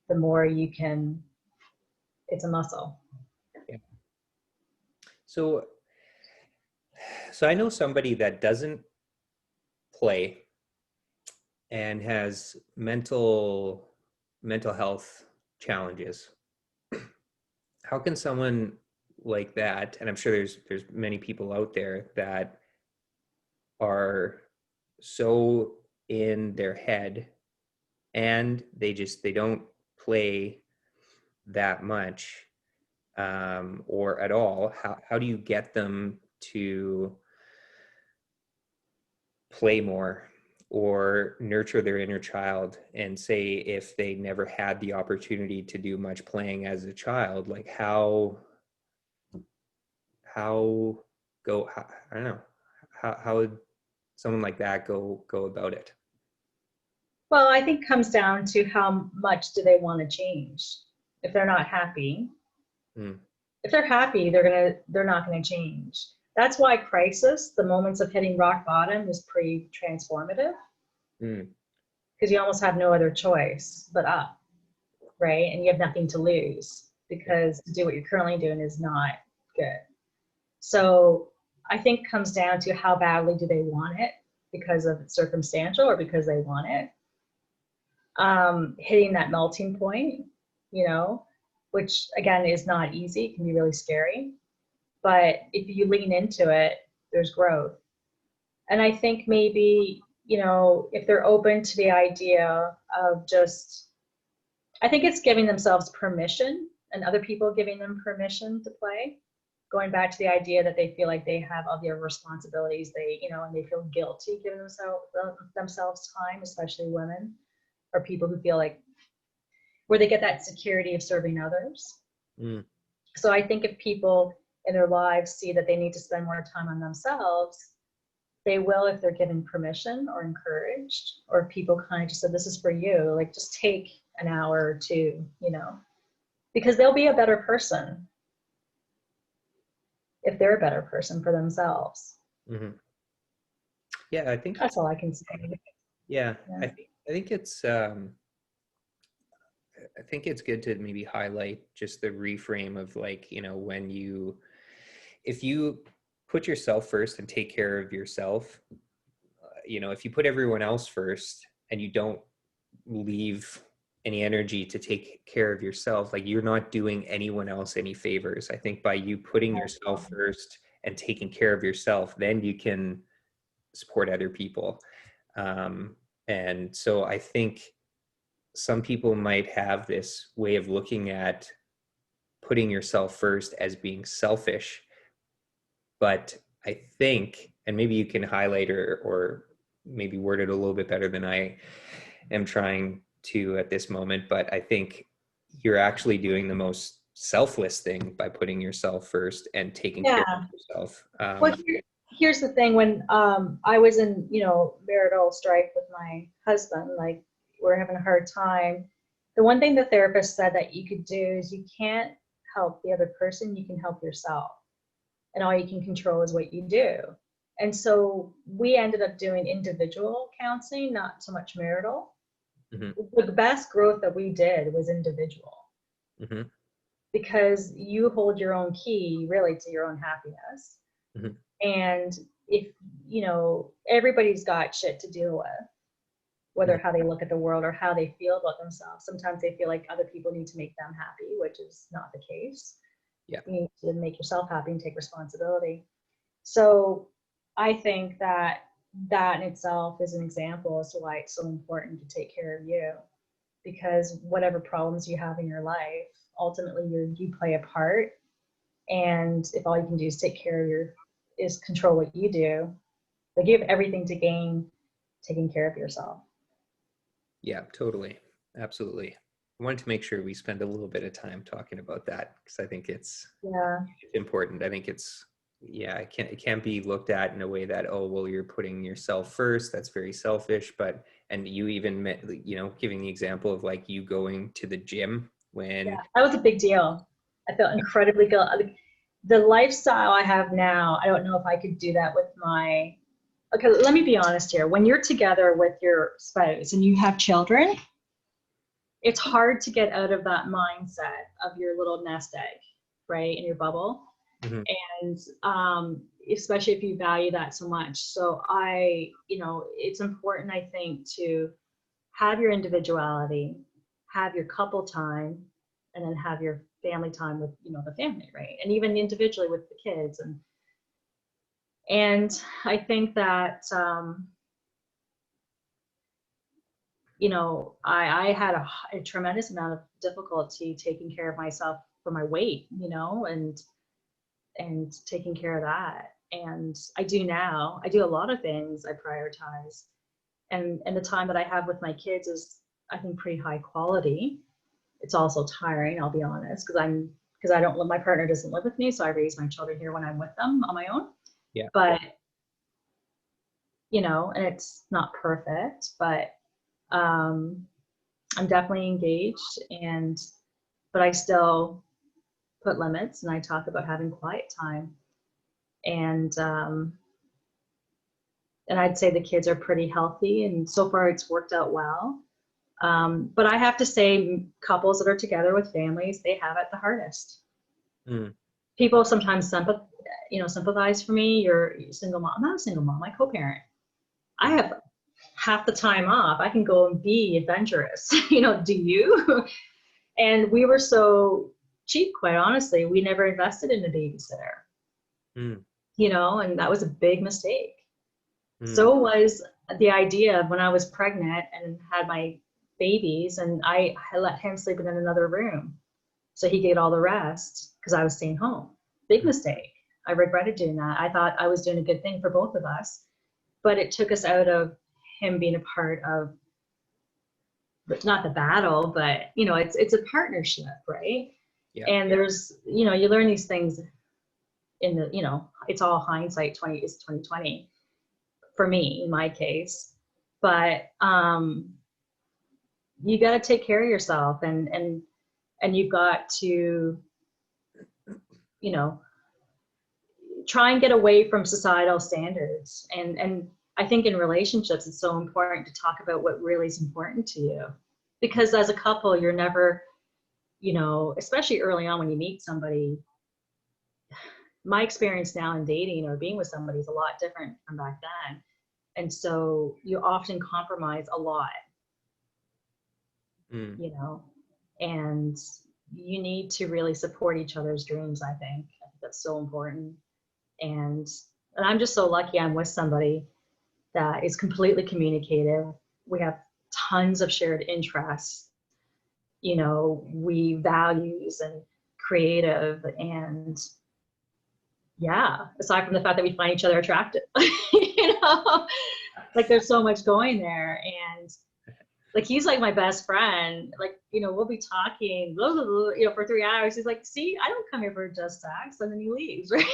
the more you can, it's a muscle. Yeah. So I know somebody that doesn't play and has mental health challenges. How can someone like that, and I'm sure there's many people out there that are so in their head, and they don't play that much, or at all. How do you get them to play more or nurture their inner child? And say, if they never had the opportunity to do much playing as a child, like how go, I don't know, how would someone like that go about it? Well, I think it comes down to how much do they want to change. If they're not happy, Mm, if they're happy, they're not gonna change. That's why crisis, the moments of hitting rock bottom, is pretty transformative, mm, because you almost have no other choice but up, right? And you have nothing to lose, yeah. because to do what you're currently doing is not good. So I think it comes down to how badly do they want it, because of it's circumstantial or because they want it. Hitting that melting point, you know, which again is not easy, can be really scary. But if you lean into it, there's growth. And I think maybe, you know, if they're open to the idea of just, I think it's giving themselves permission and other people giving them permission to play. Going back to the idea that they feel like they have other responsibilities, they, you know, and they feel guilty giving themselves time, especially women or people who feel like where they get that security of serving others. Mm, So I think if people in their lives see that they need to spend more time on themselves, they will if they're given permission or encouraged, or people kind of just said, this is for you, like just take an hour or two, you know, because they'll be a better person if they're a better person for themselves. mm-hmm. Yeah, I think That's it's, all I can say. yeah, Yeah. I think it's I think it's good to maybe highlight just the reframe of, like, you know, when you, if you put yourself first and take care of yourself, you know, if you put everyone else first and you don't leave any energy to take care of yourself, like, you're not doing anyone else any favors. I think by you putting yourself first and taking care of yourself, then you can support other people. And so I think some people might have this way of looking at putting yourself first as being selfish. But I think, and maybe you can highlight or maybe word it a little bit better than I am trying to at this moment, but I think you're actually doing the most selfless thing by putting yourself first and taking care Yeah. of yourself. Well, here's the thing. When I was in, you know, marital strife with my husband, like we're having a hard time. The one thing the therapist said that you could do is you can't help the other person, you can help yourself. And all you can control is what you do. And so we ended up doing individual counseling, not so much marital. Mm-hmm, The best growth that we did was individual, mm-hmm, because you hold your own key really to your own happiness. mm-hmm. And if, you know, everybody's got shit to deal with, whether how they look at the world or how they feel about themselves. Sometimes they feel like other people need to make them happy, which is not the case. Yeah. You need to make yourself happy and take responsibility. So I think that that in itself is an example as to why it's so important to take care of you, because whatever problems you have in your life, ultimately you play a part. And if all you can do is take care of is control what you do, like you have everything to gain taking care of yourself. Yeah, totally. Absolutely. I wanted to make sure we spend a little bit of time talking about that, because I think it's Yeah. important. I think it's, yeah, it can't be looked at in a way that, oh, well, you're putting yourself first, that's very selfish. But, and you even met, you know, giving the example of like you going to the gym when, Yeah, that was a big deal. I felt incredibly good. The lifestyle I have now, I don't know if I could do that with my, okay, let me be honest here. When you're together with your spouse and you have children, it's hard to get out of that mindset of your little nest egg, right, in your bubble. mm-hmm, And especially if you value that so much. So you know, it's important, I think, to have your individuality, have your couple time, and then have your family time with, you know, the family, right? And even individually with the kids. And I think that, you know, I had a tremendous amount of difficulty taking care of myself for my weight, you know, and taking care of that. And I do now. I do a lot of things I prioritize. And the time that I have with my kids is, I think, pretty high quality. It's also tiring, I'll be honest, because I don't live, my partner doesn't live with me, so I raise my children here when I'm with them on my own. Yeah. But, you know, and it's not perfect, but I'm definitely engaged, but I still put limits, and I talk about having quiet time. And I'd say the kids are pretty healthy, and so far it's worked out well. But I have to say, couples that are together with families, they have it the hardest. People sometimes sympathize for me. You're a single mom. I'm not a single mom. I co-parent. I have half the time off. I can go and be adventurous. You know, do you? And we were so cheap, quite honestly. We never invested in a babysitter. You know, and that was a big mistake. So was the idea of when I was pregnant and had my babies, and I let him sleep in another room so he could get all the rest because I was staying home. Big mistake. I regretted doing that. I thought I was doing a good thing for both of us, but it took us out of him being a part of, not the battle, but, you know, it's a partnership, right? Yeah. And there's, you know, you learn these things in the, you know, it's all hindsight. 2020 for me, in my case. But you got to take care of yourself, and you've got to, you know, try and get away from societal standards. And I think in relationships, it's so important to talk about what really is important to you, because as a couple, you're never, you know, especially early on when you meet somebody. My experience now in dating or being with somebody is a lot different from back then. And so you often compromise a lot, you know, and you need to really support each other's dreams. I think that's so important. And I'm just so lucky I'm with somebody that is completely communicative. We have tons of shared interests, you know, we values and creative, and yeah, aside from the fact that we find each other attractive, you know, like there's so much going there. And like, he's like my best friend. Like, you know, we'll be talking, blah, blah, blah, you know, for 3 hours. He's like, see, I don't come here for just sex. And then he leaves, right?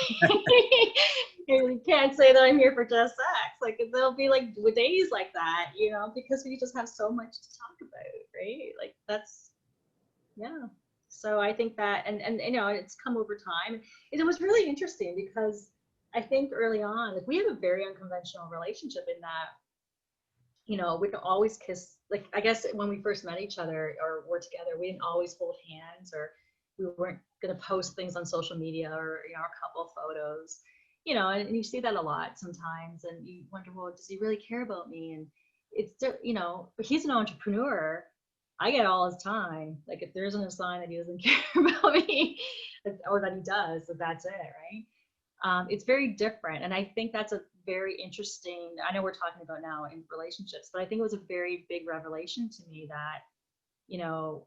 You can't say that I'm here for just sex. Like, there'll be like days like that, you know, because we just have so much to talk about, right? Like, that's, yeah. So I think that, and you know, it's come over time. It was really interesting because I think early on, like, we have a very unconventional relationship in that, you know, we don't always kiss. Like, I guess when we first met each other or were together, we didn't always hold hands, or we weren't going to post things on social media, or, you know, our couple photos, you know, and you see that a lot sometimes, and you wonder, well, does he really care about me? And it's, you know, but he's an entrepreneur. I get all his time. Like, if there isn't a sign that he doesn't care about me, or that he does, so that's it, right? It's very different. And I think that's a very interesting, I know we're talking about now in relationships, but I think it was a very big revelation to me that, you know,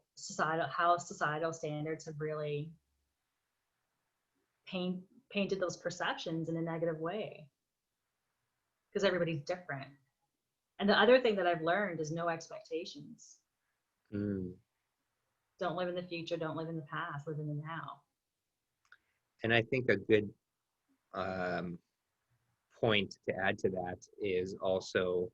how societal standards have really painted those perceptions in a negative way, because everybody's different. And the other thing that I've learned is no expectations. Don't live in the future, don't live in the past, live in the now. And I think a good point to add to that is also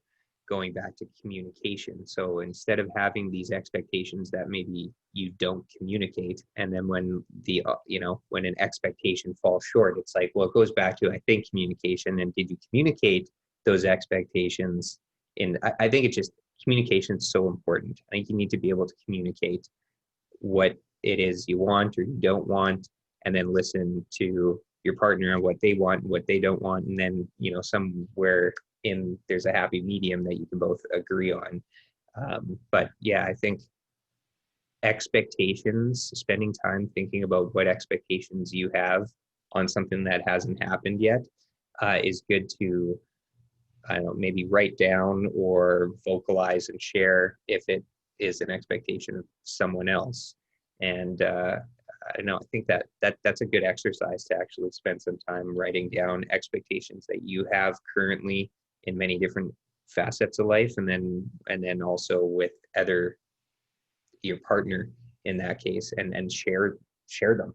going back to communication. So instead of having these expectations that maybe you don't communicate, and then when the you know, when an expectation falls short, it's like, well, it goes back to, I think, communication. And did you communicate those expectations? I think it's just, communication is so important. I think you need to be able to communicate what it is you want or you don't want, and then listen to your partner and what they want and what they don't want, and then, you know, somewhere in there's a happy medium that you can both agree on. But yeah, I think expectations, spending time thinking about what expectations you have on something that hasn't happened yet, is good to, I don't know, maybe write down or vocalize and share if it is an expectation of someone else. And I don't know, I think that's a good exercise to actually spend some time writing down expectations that you have currently in many different facets of life, and then also with your partner in that case, and share them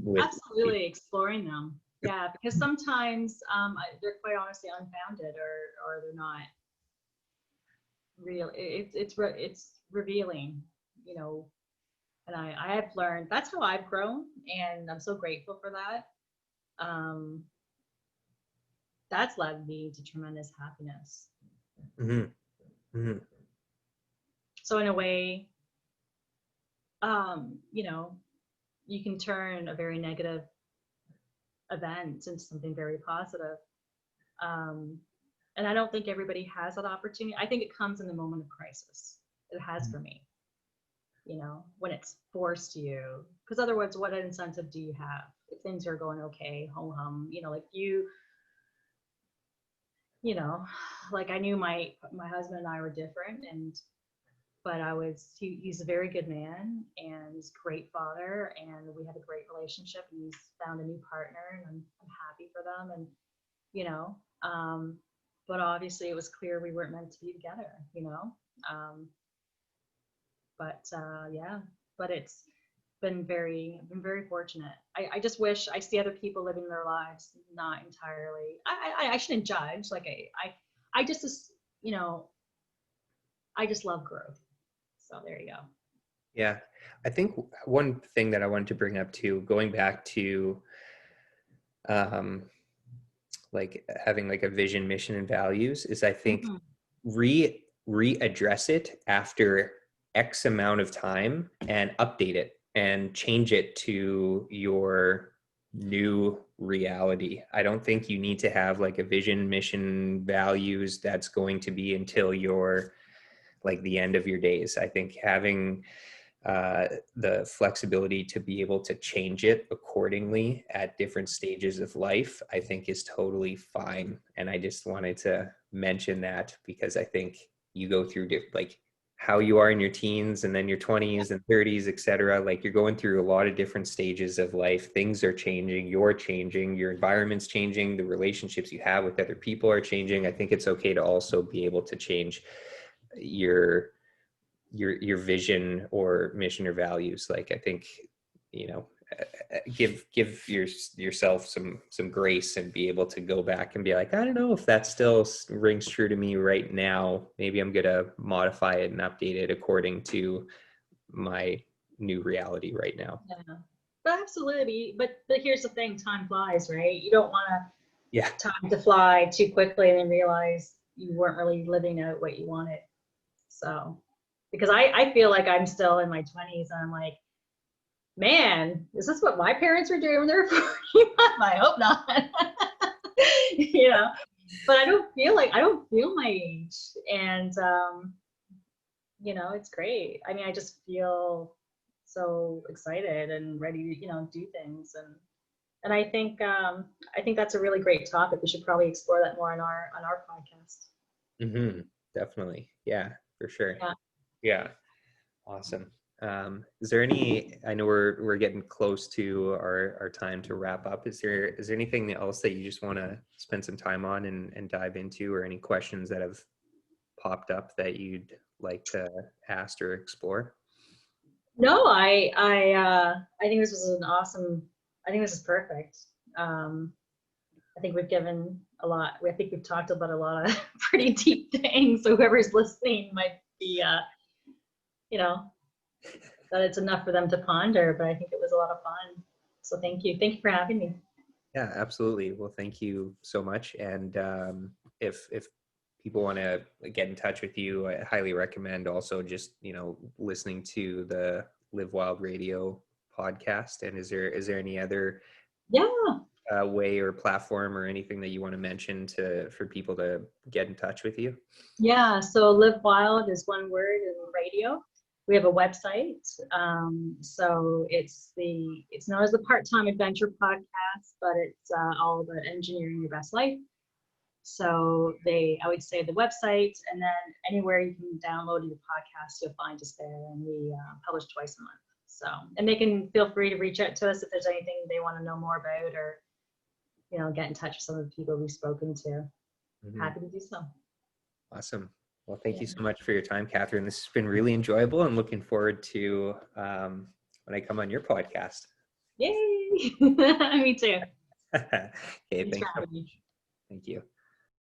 with Absolutely, exploring them. Yeah, because sometimes they're quite honestly unfounded, or they're not real. It's revealing, you know. And I have learned, that's how I've grown, and I'm so grateful for that. That's led me to tremendous happiness. Mm-hmm. Mm-hmm. So in a way, you know, you can turn a very negative event into something very positive. And I don't think everybody has that opportunity. I think it comes in the moment of crisis. It has for me, you know, when it's forced to you. Because otherwise, what incentive do you have if things are going okay, ho hum? You know, like you know, like I knew my husband and I were different, but he's a very good man and he's a great father, and we have a great relationship, and he's found a new partner, and I'm happy for them, and you know, but obviously it was clear we weren't meant to be together, you know. Yeah, but it's been I've been very fortunate. I just wish I see other people living their lives not entirely. I shouldn't judge. Like I just, you know, I just love growth. So there you go. Yeah, I think one thing that I wanted to bring up too, going back to like having like a vision, mission, and values, is I think readdress it after X amount of time and update it and change it to your new reality. I don't think you need to have like a vision, mission, values that's going to be until you're like the end of your days. I think having the flexibility to be able to change it accordingly at different stages of life, I think is totally fine. And I just wanted to mention that because I think you go through like how you are in your teens and then your 20s and 30s, etc. Like you're going through a lot of different stages of life. Things are changing, you're changing, your environment's changing, the relationships you have with other people are changing. I think it's okay to also be able to change your vision or mission or values. Like I think, you know, give yourself some grace and be able to go back and be like, I don't know if that still rings true to me right now. Maybe I'm gonna modify it and update it according to my new reality right now. Yeah, but absolutely. But here's the thing: time flies, right? You don't want time to fly too quickly and then realize you weren't really living out what you wanted. So, because I feel like I'm still in my 20s, and I'm like, man, is this what my parents were doing when they were 41? I hope not. You know, but I don't feel my age, and you know, it's great. I mean, I just feel so excited and ready to, you know, do things, and I think that's a really great topic. We should probably explore that more on our podcast. Mm-hmm. Definitely, yeah, for sure. Yeah. Awesome. Is there any, I know we're getting close to our time to wrap up. Is there anything else that you just want to spend some time on and dive into, or any questions that have popped up that you'd like to ask or explore? No, I think this was I think this is perfect. I think we've given a lot. I think we've talked about a lot of pretty deep things. So whoever's listening might be, you know, that it's enough for them to ponder. But I think it was a lot of fun. So thank you for having me. Yeah, absolutely. Well, thank you so much. And if people want to get in touch with you, I highly recommend also just, you know, listening to the LiveWild Radio podcast. And is there any other way or platform or anything that you want to mention for people to get in touch with you? Yeah, so LiveWild is one word in radio. We have a website. So it's known as the Part-Time Adventure Podcast, but it's all about engineering your best life. So I would say the website, and then anywhere you can download your podcast, you'll find us there. And we publish twice a month. So, and they can feel free to reach out to us if there's anything they want to know more about, or, you know, get in touch with some of the people we've spoken to. Happy to do so. Awesome. Well, thank you so much for your time, Catherine. This has been really enjoyable, and looking forward to when I come on your podcast. Yay! Me too. Okay, thanks so much. Thank you.